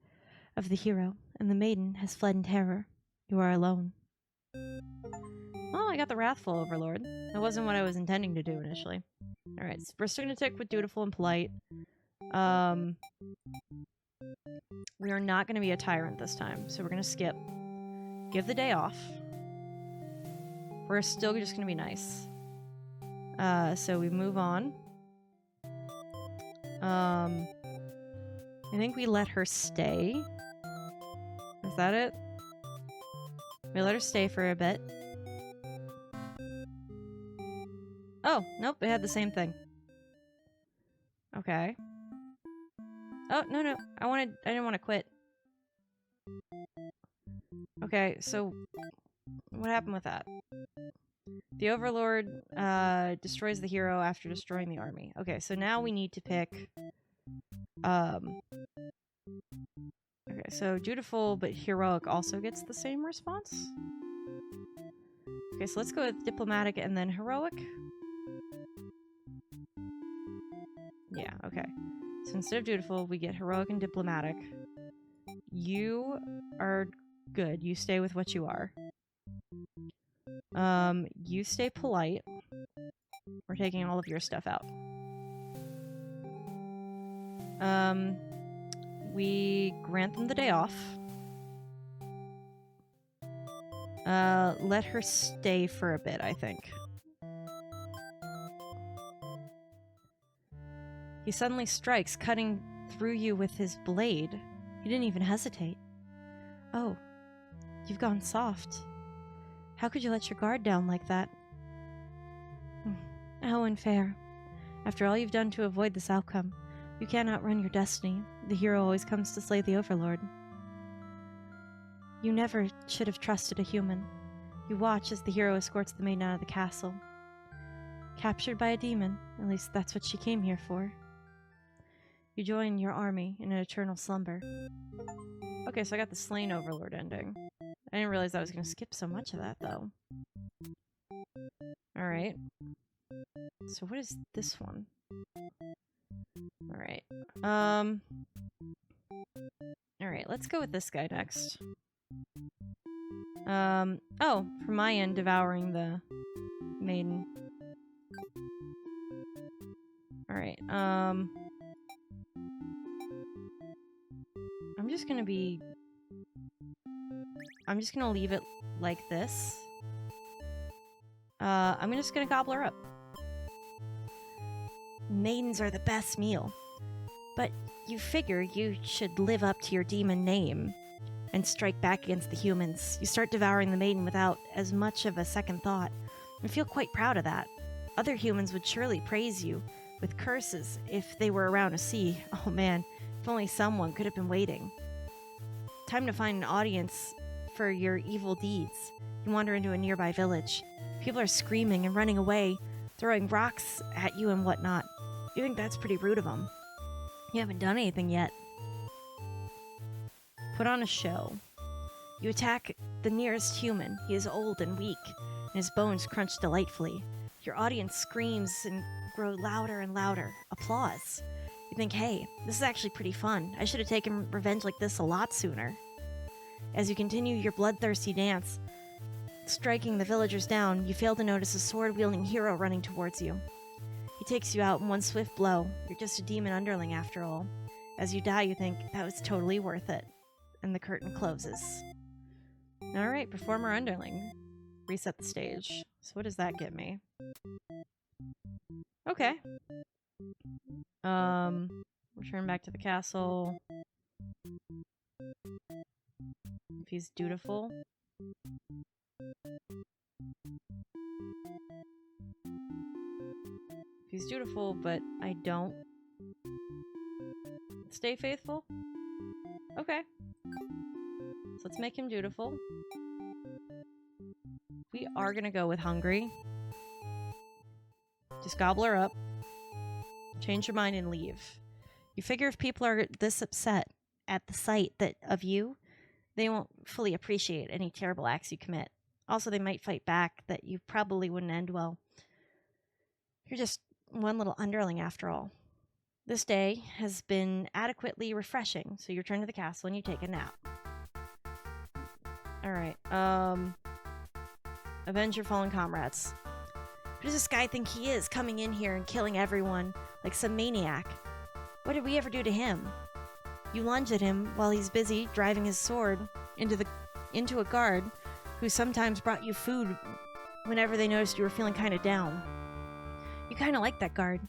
of the hero, and the maiden has fled in terror. You are alone. Oh, I got the Wrathful Overlord. That wasn't what I was intending to do initially. Alright, so we're still going to tick with Dutiful and Polite. We are not going to be a tyrant this time, so we're going to skip. Give the day off. We're still just going to be nice. So we move on. I think we let her stay. Is that it? We let her stay for a bit. Oh, nope, it had the same thing. Okay. Oh, no. I didn't want to quit. Okay, so what happened with that? The Overlord destroys the hero after destroying the army. Okay, so now we need to pick okay, so Dutiful but Heroic also gets the same response? Okay, so let's go with Diplomatic and then Heroic. Yeah, okay. So instead of Dutiful, we get Heroic and Diplomatic. You are good. You stay with what you are. You stay Polite. We're taking all of your stuff out. We grant them the day off. Let her stay for a bit, I think. He suddenly strikes, cutting through you with his blade. He didn't even hesitate. Oh, you've gone soft. How could you let your guard down like that? How unfair. After all you've done to avoid this outcome, you can't outrun your destiny. The hero always comes to slay the Overlord. You never should have trusted a human. You watch as the hero escorts the maiden out of the castle. Captured by a demon, at least that's what she came here for. You join your army in an eternal slumber. Okay, so I got the slain Overlord ending. I didn't realize I was going to skip so much of that, though. Alright. So what is this one? Alright. Alright, let's go with this guy next. Oh, from my end, devouring the maiden. Alright, I'm just gonna leave it like this. I'm just gonna gobble her up. Maidens are the best meal. But you figure you should live up to your demon name. and strike back against the humans. You start devouring the maiden without as much of a second thought, and feel quite proud of that. Other humans would surely praise you with curses if they were around to see. Oh man, if only someone could have been waiting. Time to find an audience for your evil deeds. You wander into a nearby village. People are screaming and running away, throwing rocks at you and whatnot. You think that's pretty rude of them. You haven't done anything yet. Put on a show. You attack the nearest human. He is old and weak, and his bones crunch delightfully. Your audience screams and grow louder and louder. Applause. You think, hey, this is actually pretty fun. I should have taken revenge like this a lot sooner. As you continue your bloodthirsty dance, striking the villagers down, you fail to notice a sword-wielding hero running towards you. He takes you out in one swift blow. You're just a demon underling after all. As you die, you think, that was totally worth it. And the curtain closes. Alright, performer underling. Reset the stage. So what does that get me? Okay. Return back to the castle. If he's dutiful. If he's dutiful, but I don't. Stay faithful? Okay. So let's make him dutiful. We are gonna go with hungry. Just gobble her up. Change your mind and leave. You figure if people are this upset at the sight of you, they won't fully appreciate any terrible acts you commit. Also, they might fight back that you probably wouldn't end well. You're just one little underling after all. This day has been adequately refreshing, so you return to the castle and you take a nap. Alright, avenge your fallen comrades. Who does this guy think he is, coming in here and killing everyone like some maniac? What did we ever do to him? You lunge at him while he's busy driving his sword into a guard who sometimes brought you food whenever they noticed you were feeling kind of down. You kind of like that guard.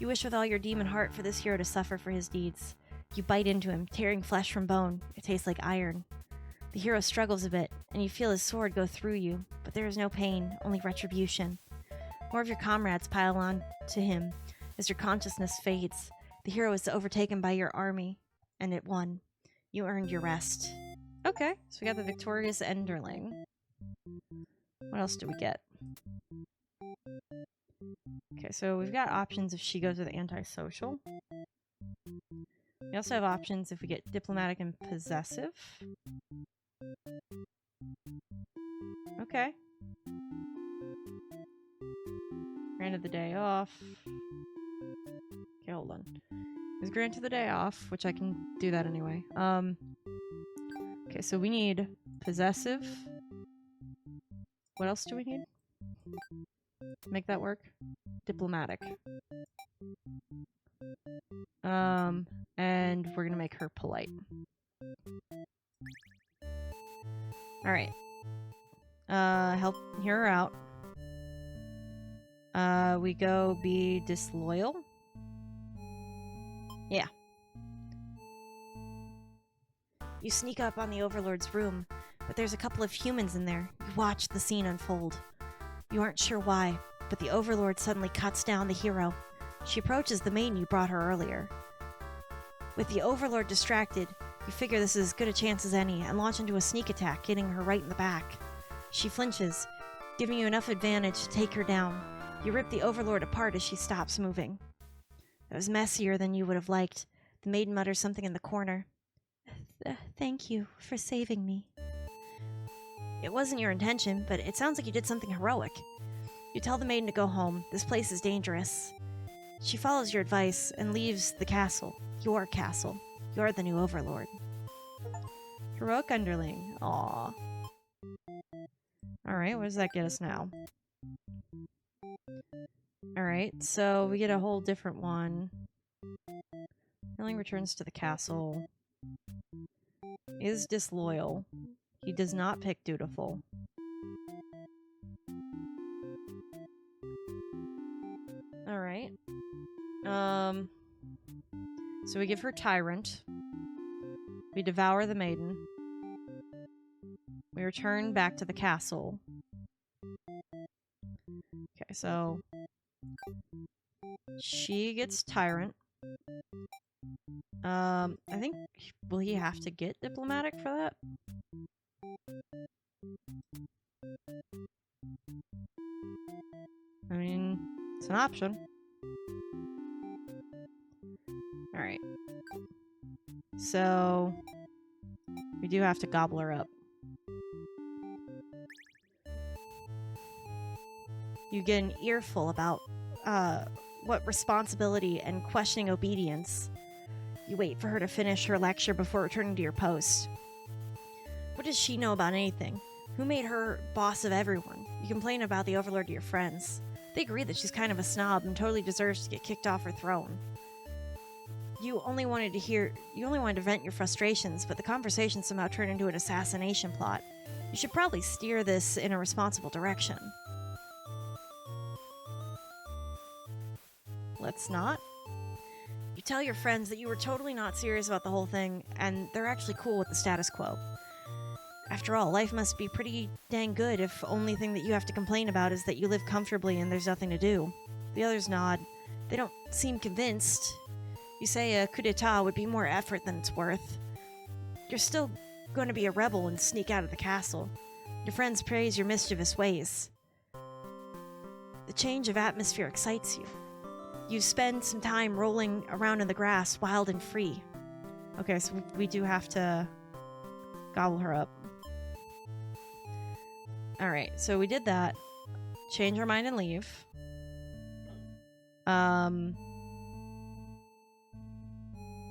You wish with all your demon heart for this hero to suffer for his deeds. You bite into him, tearing flesh from bone. It tastes like iron. The hero struggles a bit, and you feel his sword go through you, but there is no pain, only retribution. More of your comrades pile on to him as your consciousness fades. The hero is overtaken by your army, and it won. You earned your rest. Okay, so we got the victorious Enderling. What else do we get? Okay, so we've got options if she goes with antisocial. We also have options if we get diplomatic and possessive. Okay. Granted the day off. Okay, hold on. Is granted the day off, which I can do that anyway. Okay, so we need possessive. What else do we need? Make that work. Diplomatic. And we're gonna make her polite. Alright. Help hear her out. We go be disloyal. Yeah. You sneak up on the Overlord's room, but there's a couple of humans in there. You watch the scene unfold. You aren't sure why, but the Overlord suddenly cuts down the hero. She approaches the maiden you brought her earlier. With the Overlord distracted, you figure this is as good a chance as any and launch into a sneak attack, hitting her right in the back. She flinches, giving you enough advantage to take her down. You rip the Overlord apart as she stops moving. It was messier than you would have liked. The maiden mutters something in the corner. Thank you for saving me. It wasn't your intention, but it sounds like you did something heroic. You tell the maiden to go home. This place is dangerous. She follows your advice and leaves the castle. Your castle. You're the new Overlord. Heroic underling. Aww. Alright, what does that get us now? Alright, so we get a whole different one. Underling returns to the castle. Is disloyal. He does not pick dutiful. Alright. So we give her Tyrant. We devour the maiden. return back to the castle. Okay, so she gets Tyrant. I think, will he have to get Diplomatic for that? I mean, it's an option. Alright. So, we do have to gobble her up. You get an earful about, what responsibility and questioning obedience. You wait for her to finish her lecture before returning to your post. What does she know about anything? Who made her boss of everyone? You complain about the Overlord to your friends. They agree that she's kind of a snob and totally deserves to get kicked off her throne. You only wanted to vent your frustrations, but the conversation somehow turned into an assassination plot. You should probably steer this in a responsible direction. Let's not. You tell your friends that you were totally not serious about the whole thing, and they're actually cool with the status quo. After all, life must be pretty dang good if only thing that you have to complain about is that you live comfortably and there's nothing to do. The others nod. They don't seem convinced. You say a coup d'etat would be more effort than it's worth. You're still going to be a rebel and sneak out of the castle. Your friends praise your mischievous ways. The change of atmosphere excites you. You spend some time rolling around in the grass, wild and free. Okay, so we do have to gobble her up. Alright, so we did that. Change our mind and leave.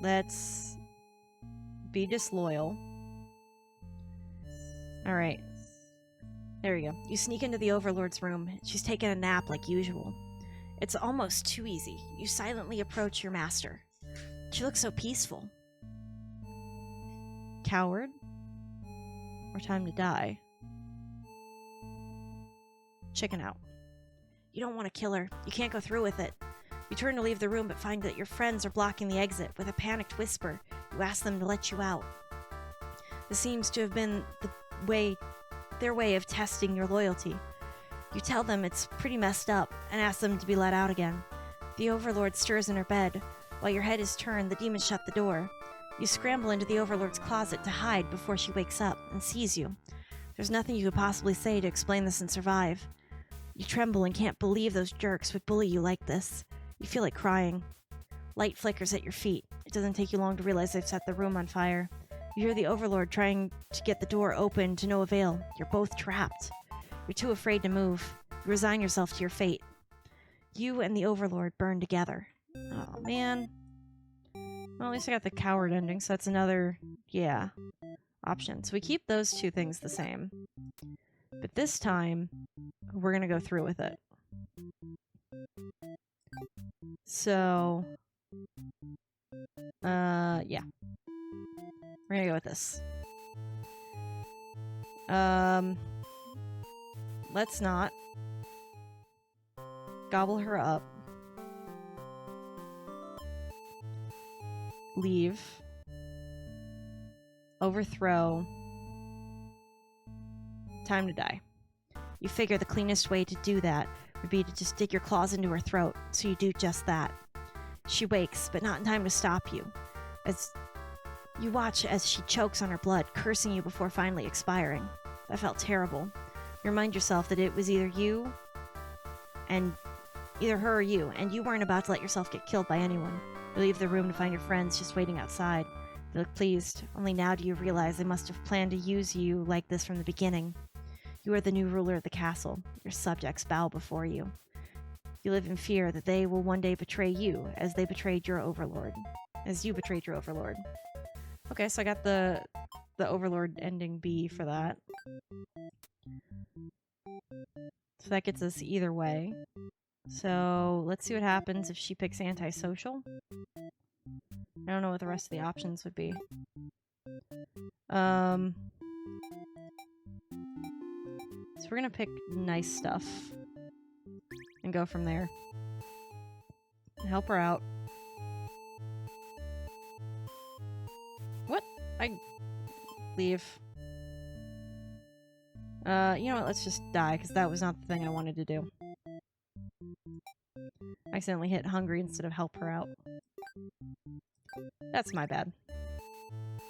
Let's be disloyal. Alright. There we go. You sneak into the Overlord's room. She's taking a nap like usual. It's almost too easy. You silently approach your master. She looks so peaceful. Coward? Or time to die? Chicken out. You don't want to kill her. You can't go through with it. You turn to leave the room but find that your friends are blocking the exit. With a panicked whisper, you ask them to let you out. This seems to have been their way of testing your loyalty. You tell them it's pretty messed up and ask them to be let out again. The Overlord stirs in her bed. While your head is turned, the demons shut the door. You scramble into the Overlord's closet to hide before she wakes up and sees you. There's nothing you could possibly say to explain this and survive. You tremble and can't believe those jerks would bully you like this. You feel like crying. Light flickers at your feet. It doesn't take you long to realize they've set the room on fire. You hear the Overlord trying to get the door open to no avail. You're both trapped. You're too afraid to move. You resign yourself to your fate. You and the Overlord burn together. Oh, man. Well, at least I got the coward ending, so that's another, option. So we keep those two things the same. But this time, we're going to go through with it. So, yeah. We're going to go with this. Let's not. Gobble her up. Leave. Overthrow. Time to die. You figure the cleanest way to do that would be to just dig your claws into her throat, so you do just that. She wakes, but not in time to stop you. As you watch as she chokes on her blood, cursing you before finally expiring. That felt terrible. You remind yourself that it was either her or you, and you weren't about to let yourself get killed by anyone. You leave the room to find your friends just waiting outside. They look pleased. Only now do you realize they must have planned to use you like this from the beginning. You are the new ruler of the castle. Your subjects bow before you. You live in fear that they will one day betray you, as you betrayed your Overlord. Okay, so I got the Overlord ending B for that. So that gets us either way. So let's see what happens if she picks antisocial. I don't know what the rest of the options would be. So we're gonna pick nice stuff and go from there. Help her out. What? I leave. You know what? Let's just die, because that was not the thing I wanted to do. I accidentally hit hungry instead of help her out. That's my bad.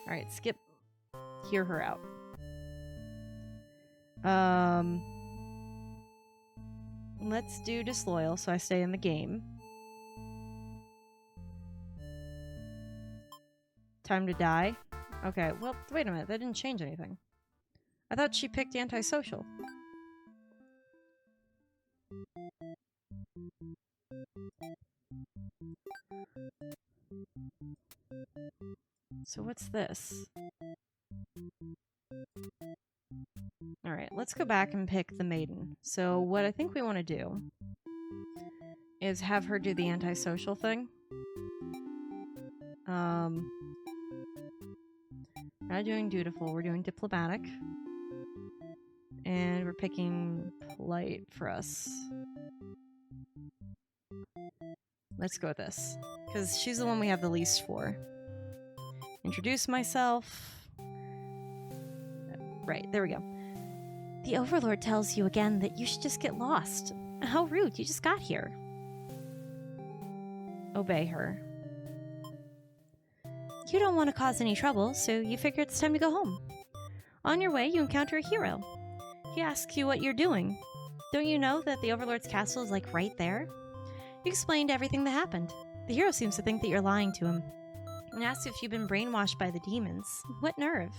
Alright, skip. Hear her out. Let's do disloyal, so I stay in the game. Time to die? Okay, well, wait a minute, that didn't change anything. I thought she picked antisocial. So what's this? Alright, let's go back and pick the maiden. So what I think we want to do is have her do the antisocial thing. Not doing dutiful, we're doing diplomatic. And we're picking polite for us. Let's go with this, because she's the one we have the least for. Introduce myself. Right, there we go. The Overlord tells you again that you should just get lost. How rude, you just got here. Obey her. You don't want to cause any trouble, so you figure it's time to go home. On your way, you encounter a hero. He asks you what you're doing. Don't you know that the Overlord's castle is like right there? You explained everything that happened. The hero seems to think that you're lying to him, and asks if you've been brainwashed by the demons. What nerve?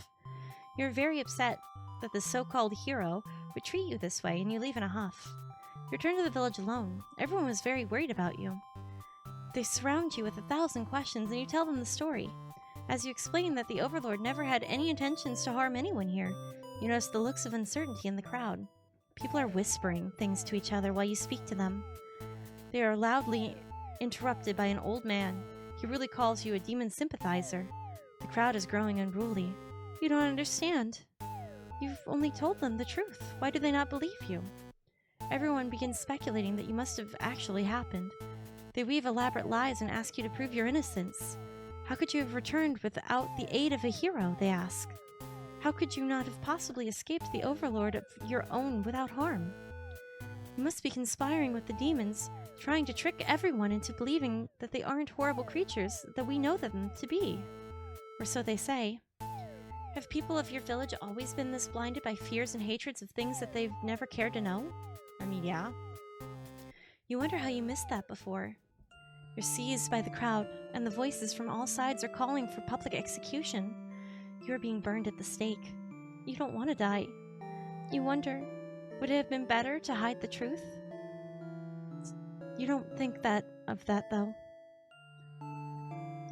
You're very upset that the so-called hero would treat you this way, and you leave in a huff. You return to the village alone. Everyone was very worried about you. They surround you with 1,000 questions, and you tell them the story. As you explain that the Overlord never had any intentions to harm anyone here, you notice the looks of uncertainty in the crowd. People are whispering things to each other while you speak to them. They are loudly interrupted by an old man. He really calls you a demon sympathizer. The crowd is growing unruly. You don't understand. You've only told them the truth. Why do they not believe you? Everyone begins speculating that you must have actually happened. They weave elaborate lies and ask you to prove your innocence. How could you have returned without the aid of a hero, they ask. How could you not have possibly escaped the Overlord of your own without harm? You must be conspiring with the demons, trying to trick everyone into believing that they aren't horrible creatures that we know them to be. Or so they say. Have people of your village always been this blinded by fears and hatreds of things that they've never cared to know? I mean, yeah. You wonder how you missed that before. You're seized by the crowd, and the voices from all sides are calling for public execution. You are being burned at the stake. You don't want to die. You wonder, would it have been better to hide the truth? You don't think that of that, though.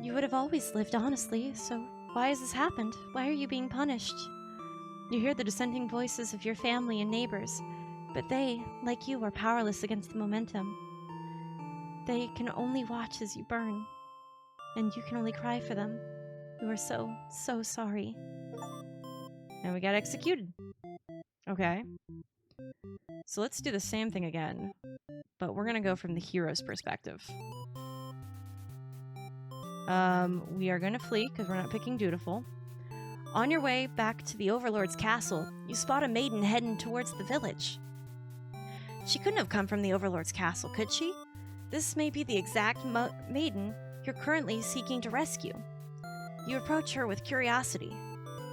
You would have always lived honestly, so why has this happened? Why are you being punished? You hear the dissenting voices of your family and neighbors, but they, like you, are powerless against the momentum. They can only watch as you burn, and you can only cry for them. You are so, so sorry. And we got executed. Okay. So let's do the same thing again, but we're gonna go from the hero's perspective. We are gonna flee, because we're not picking dutiful. On your way back to the Overlord's castle, you spot a maiden heading towards the village. She couldn't have come from the Overlord's castle, could she? This may be the exact maiden you're currently seeking to rescue. You approach her with curiosity.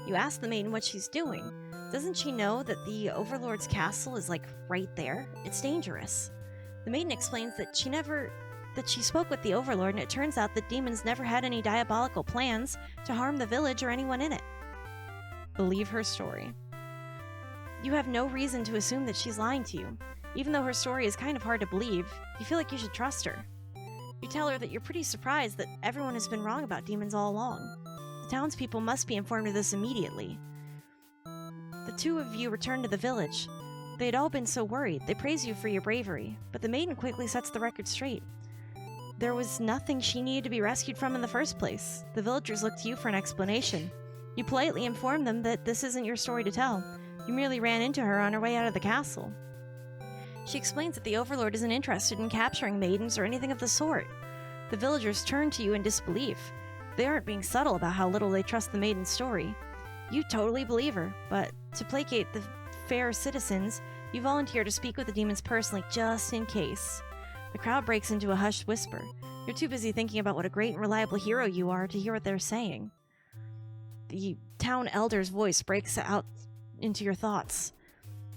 You ask the maiden what she's doing. Doesn't she know that the Overlord's castle is like right there? It's dangerous. The maiden explains that she spoke with the Overlord, and it turns out that demons never had any diabolical plans to harm the village or anyone in it. Believe her story. You have no reason to assume that she's lying to you. Even though her story is kind of hard to believe, you feel like you should trust her. You tell her that you're pretty surprised that everyone has been wrong about demons all along. The townspeople must be informed of this immediately. The two of you return to the village. They had all been so worried. They praise you for your bravery, but the maiden quickly sets the record straight. There was nothing she needed to be rescued from in the first place. The villagers look to you for an explanation. You politely inform them that this isn't your story to tell. You merely ran into her on her way out of the castle. She explains that the Overlord isn't interested in capturing maidens or anything of the sort. The villagers turn to you in disbelief. They aren't being subtle about how little they trust the maiden's story. You totally believe her, but to placate the fair citizens, you volunteer to speak with the demons personally just in case. The crowd breaks into a hushed whisper. You're too busy thinking about what a great and reliable hero you are to hear what they're saying. The town elder's voice breaks out into your thoughts.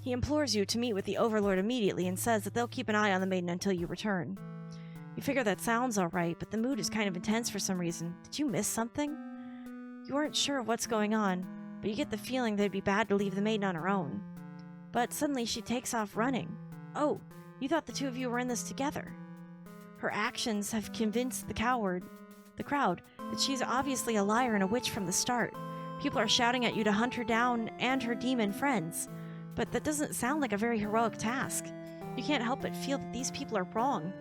He implores you to meet with the Overlord immediately and says that they'll keep an eye on the maiden until you return. You figure that sounds alright, but the mood is kind of intense for some reason. Did you miss something? You aren't sure what's going on, but you get the feeling that it'd be bad to leave the maiden on her own. But suddenly she takes off running. Oh, you thought the two of you were in this together. Her actions have convinced the crowd, that she's obviously a liar and a witch from the start. People are shouting at you to hunt her down and her demon friends, but that doesn't sound like a very heroic task. You can't help but feel that these people are wrong.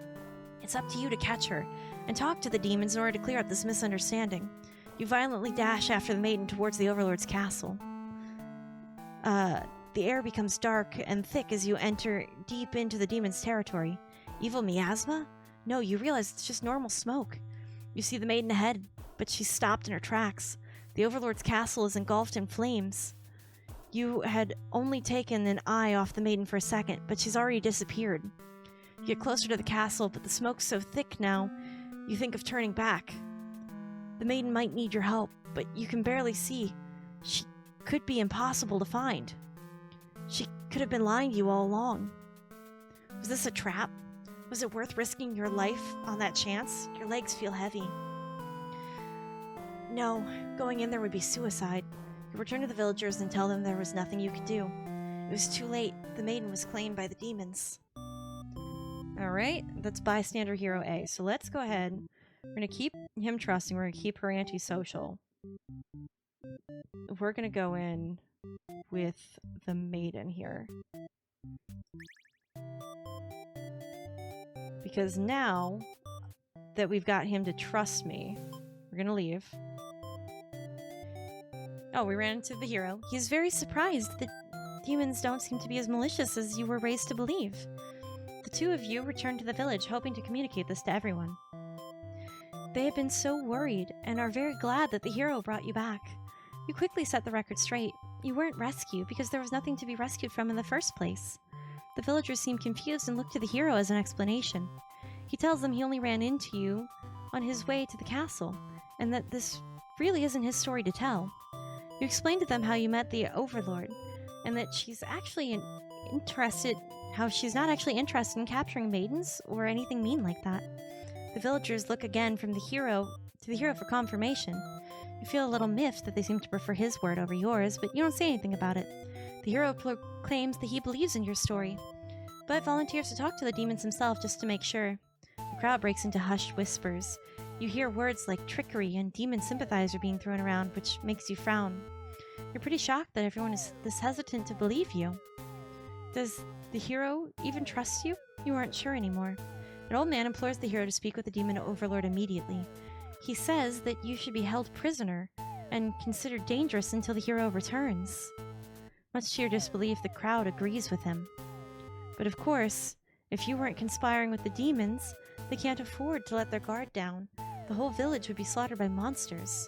It's up to you to catch her and talk to the demons in order to clear up this misunderstanding. You violently dash after the maiden towards the Overlord's castle. The air becomes dark and thick as you enter deep into the demon's territory. Evil miasma? No, you realize it's just normal smoke. You see the maiden ahead, but she's stopped in her tracks. The Overlord's castle is engulfed in flames. You had only taken an eye off the maiden for a second, but she's already disappeared. You get closer to the castle, but the smoke's so thick now, you think of turning back. The maiden might need your help, but you can barely see. She could be impossible to find. She could have been lying to you all along. Was this a trap? Was it worth risking your life on that chance? Your legs feel heavy. No, going in there would be suicide. You return to the villagers and tell them there was nothing you could do. It was too late. The maiden was claimed by the demons. Alright, that's bystander hero A. So let's go ahead. We're going to keep him trusting. We're going to keep her antisocial. We're going to go in with the maiden here. Because now that we've got him to trust me, we're going to leave. Oh, we ran into the hero. He's very surprised that demons don't seem to be as malicious as you were raised to believe. The two of you returned to the village, hoping to communicate this to everyone. They have been so worried and are very glad that the hero brought you back. You quickly set the record straight. You weren't rescued because there was nothing to be rescued from in the first place. The villagers seem confused and look to the hero as an explanation. He tells them he only ran into you on his way to the castle, and that this really isn't his story to tell. You explain to them how you met the Overlord, and that she's not actually interested in capturing maidens or anything mean like that. The villagers look again from the hero to the hero for confirmation. You feel a little miffed that they seem to prefer his word over yours, but you don't say anything about it. The hero claims that he believes in your story, but volunteers to talk to the demons himself just to make sure. The crowd breaks into hushed whispers. You hear words like trickery and demon sympathizer being thrown around, which makes you frown. You're pretty shocked that everyone is this hesitant to believe you. Does the hero even trust you? You aren't sure anymore. An old man implores the hero to speak with the demon Overlord immediately. He says that you should be held prisoner and considered dangerous until the hero returns. Much to your disbelief, the crowd agrees with him. But of course, if you weren't conspiring with the demons, they can't afford to let their guard down. The whole village would be slaughtered by monsters.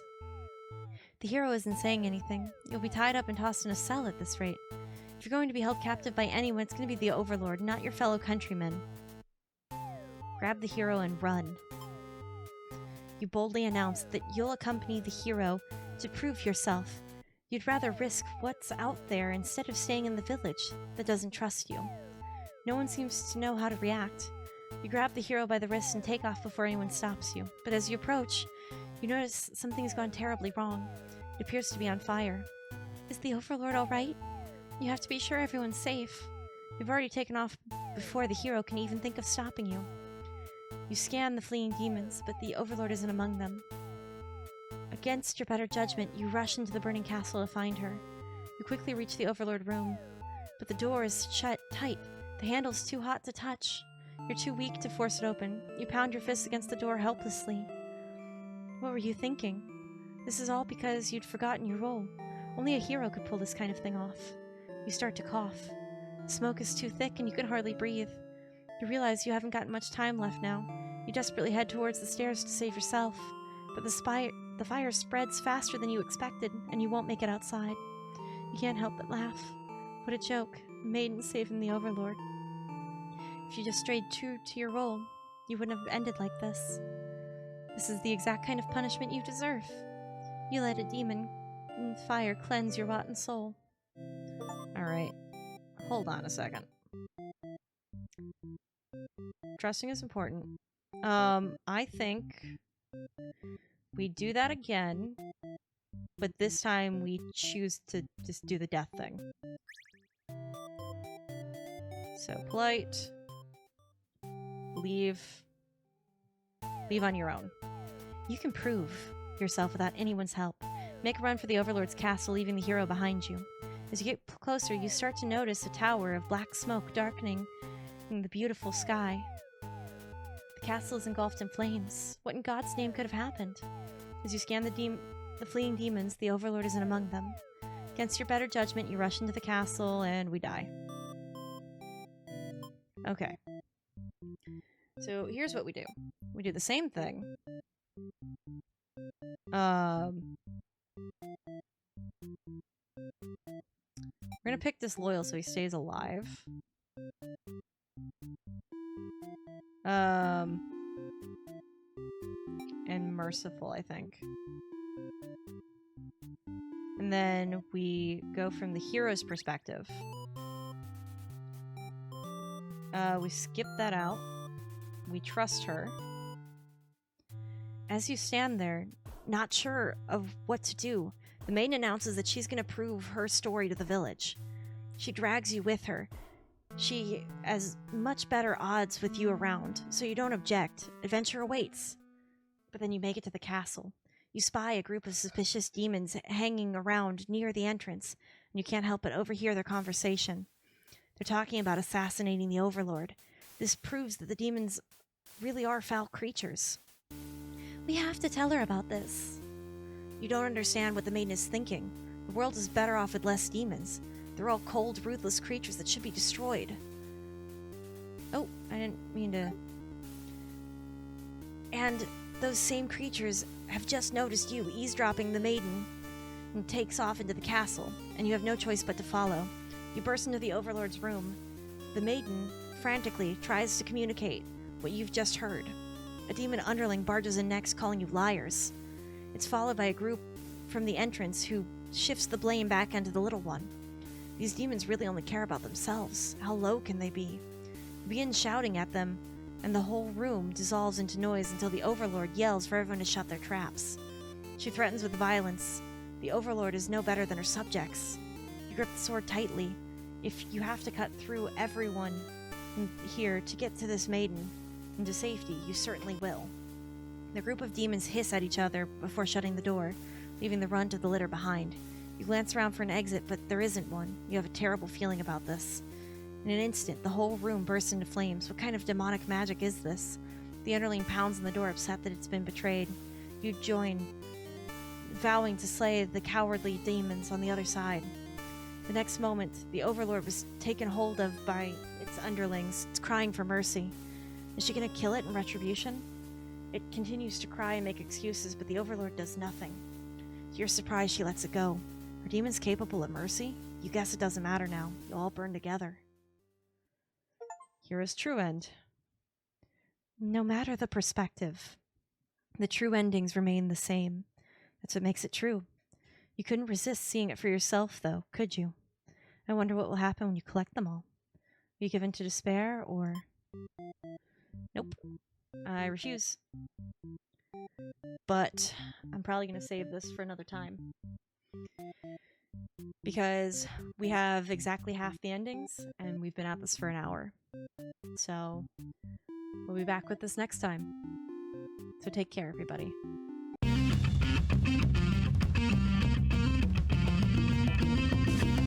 The hero isn't saying anything. You'll be tied up and tossed in a cell at this rate. If you're going to be held captive by anyone, it's going to be the Overlord, not your fellow countrymen. Grab the hero and run. You boldly announce that you'll accompany the hero to prove yourself. You'd rather risk what's out there instead of staying in the village that doesn't trust you. No one seems to know how to react. You grab the hero by the wrist and take off before anyone stops you. But as you approach, you notice something's gone terribly wrong. It appears to be on fire. Is the Overlord alright? You have to be sure everyone's safe. You've already taken off before the hero can even think of stopping you. You scan the fleeing demons, but the Overlord isn't among them. Against your better judgment, you rush into the burning castle to find her. You quickly reach the Overlord room, but the door is shut tight. The handle's too hot to touch. You're too weak to force it open. You pound your fists against the door helplessly. What were you thinking? This is all because you'd forgotten your role. Only a hero could pull this kind of thing off. You start to cough. The smoke is too thick and you can hardly breathe. You realize you haven't got much time left now. You desperately head towards the stairs to save yourself, but the fire spreads faster than you expected, and you won't make it outside. You can't help but laugh. What a joke. Maiden saving the Overlord. If you just strayed true to your role, you wouldn't have ended like this. This is the exact kind of punishment you deserve. You let a demon and fire cleanse your rotten soul. Alright. Hold on a second. Trusting is important. I think we do that again, but this time we choose to just do the death thing. So, polite. Leave. Leave on your own. You can prove yourself without anyone's help. Make a run for the Overlord's castle, leaving the hero behind you. As you get closer, you start to notice a tower of black smoke darkening the beautiful sky. The castle is engulfed in flames. What in God's name could have happened? As you scan the fleeing demons, the Overlord isn't among them. Against your better judgment, you rush into the castle, and we die. Okay. So here's what we do. We do the same thing. We're gonna pick Disloyal so he stays alive. And Merciful, I think. And then we go from the hero's perspective. We skip that out. We trust her. As you stand there, not sure of what to do, the maiden announces that she's going to prove her story to the village. She drags you with her. She has much better odds with you around, so you don't object. Adventure awaits. But then you make it to the castle. You spy a group of suspicious demons hanging around near the entrance, and you can't help but overhear their conversation. They're talking about assassinating the Overlord. This proves that the demons really are foul creatures. We have to tell her about this. You don't understand what the maiden is thinking. The world is better off with less demons. They're all cold, ruthless creatures that should be destroyed. Oh, I didn't mean to... And those same creatures have just noticed you eavesdropping the maiden and takes off into the castle, and you have no choice but to follow. You burst into the Overlord's room. The maiden frantically tries to communicate what you've just heard. A demon underling barges in next, calling you liars. It's followed by a group from the entrance who shifts the blame back onto the little one. These demons really only care about themselves. How low can they be? You begin shouting at them, and the whole room dissolves into noise until the Overlord yells for everyone to shut their traps. She threatens with violence. The Overlord is no better than her subjects. You grip the sword tightly. If you have to cut through everyone here to get to this maiden into safety, you certainly will. The group of demons hiss at each other before shutting the door, leaving the runt of the litter behind. You glance around for an exit, but there isn't one. You have a terrible feeling about this. In an instant, the whole room bursts into flames. What kind of demonic magic is this? The underling pounds on the door, upset that it's been betrayed. You join, vowing to slay the cowardly demons on the other side. The next moment, the Overlord was taken hold of by its underlings. It's crying for mercy. Is she going to kill it in retribution? It continues to cry and make excuses, but the Overlord does nothing. To your surprise, she lets it go. Are demons capable of mercy? You guess it doesn't matter now. You'll all burn together. Hero's true end. No matter the perspective, the true endings remain the same. That's what makes it true. You couldn't resist seeing it for yourself, though, could you? I wonder what will happen when you collect them all. Will you give in to despair, or... Nope. I refuse. But I'm probably going to save this for another time. Because we have exactly half the endings, and we've been at this for an hour. So, we'll be back with this next time. So take care, everybody.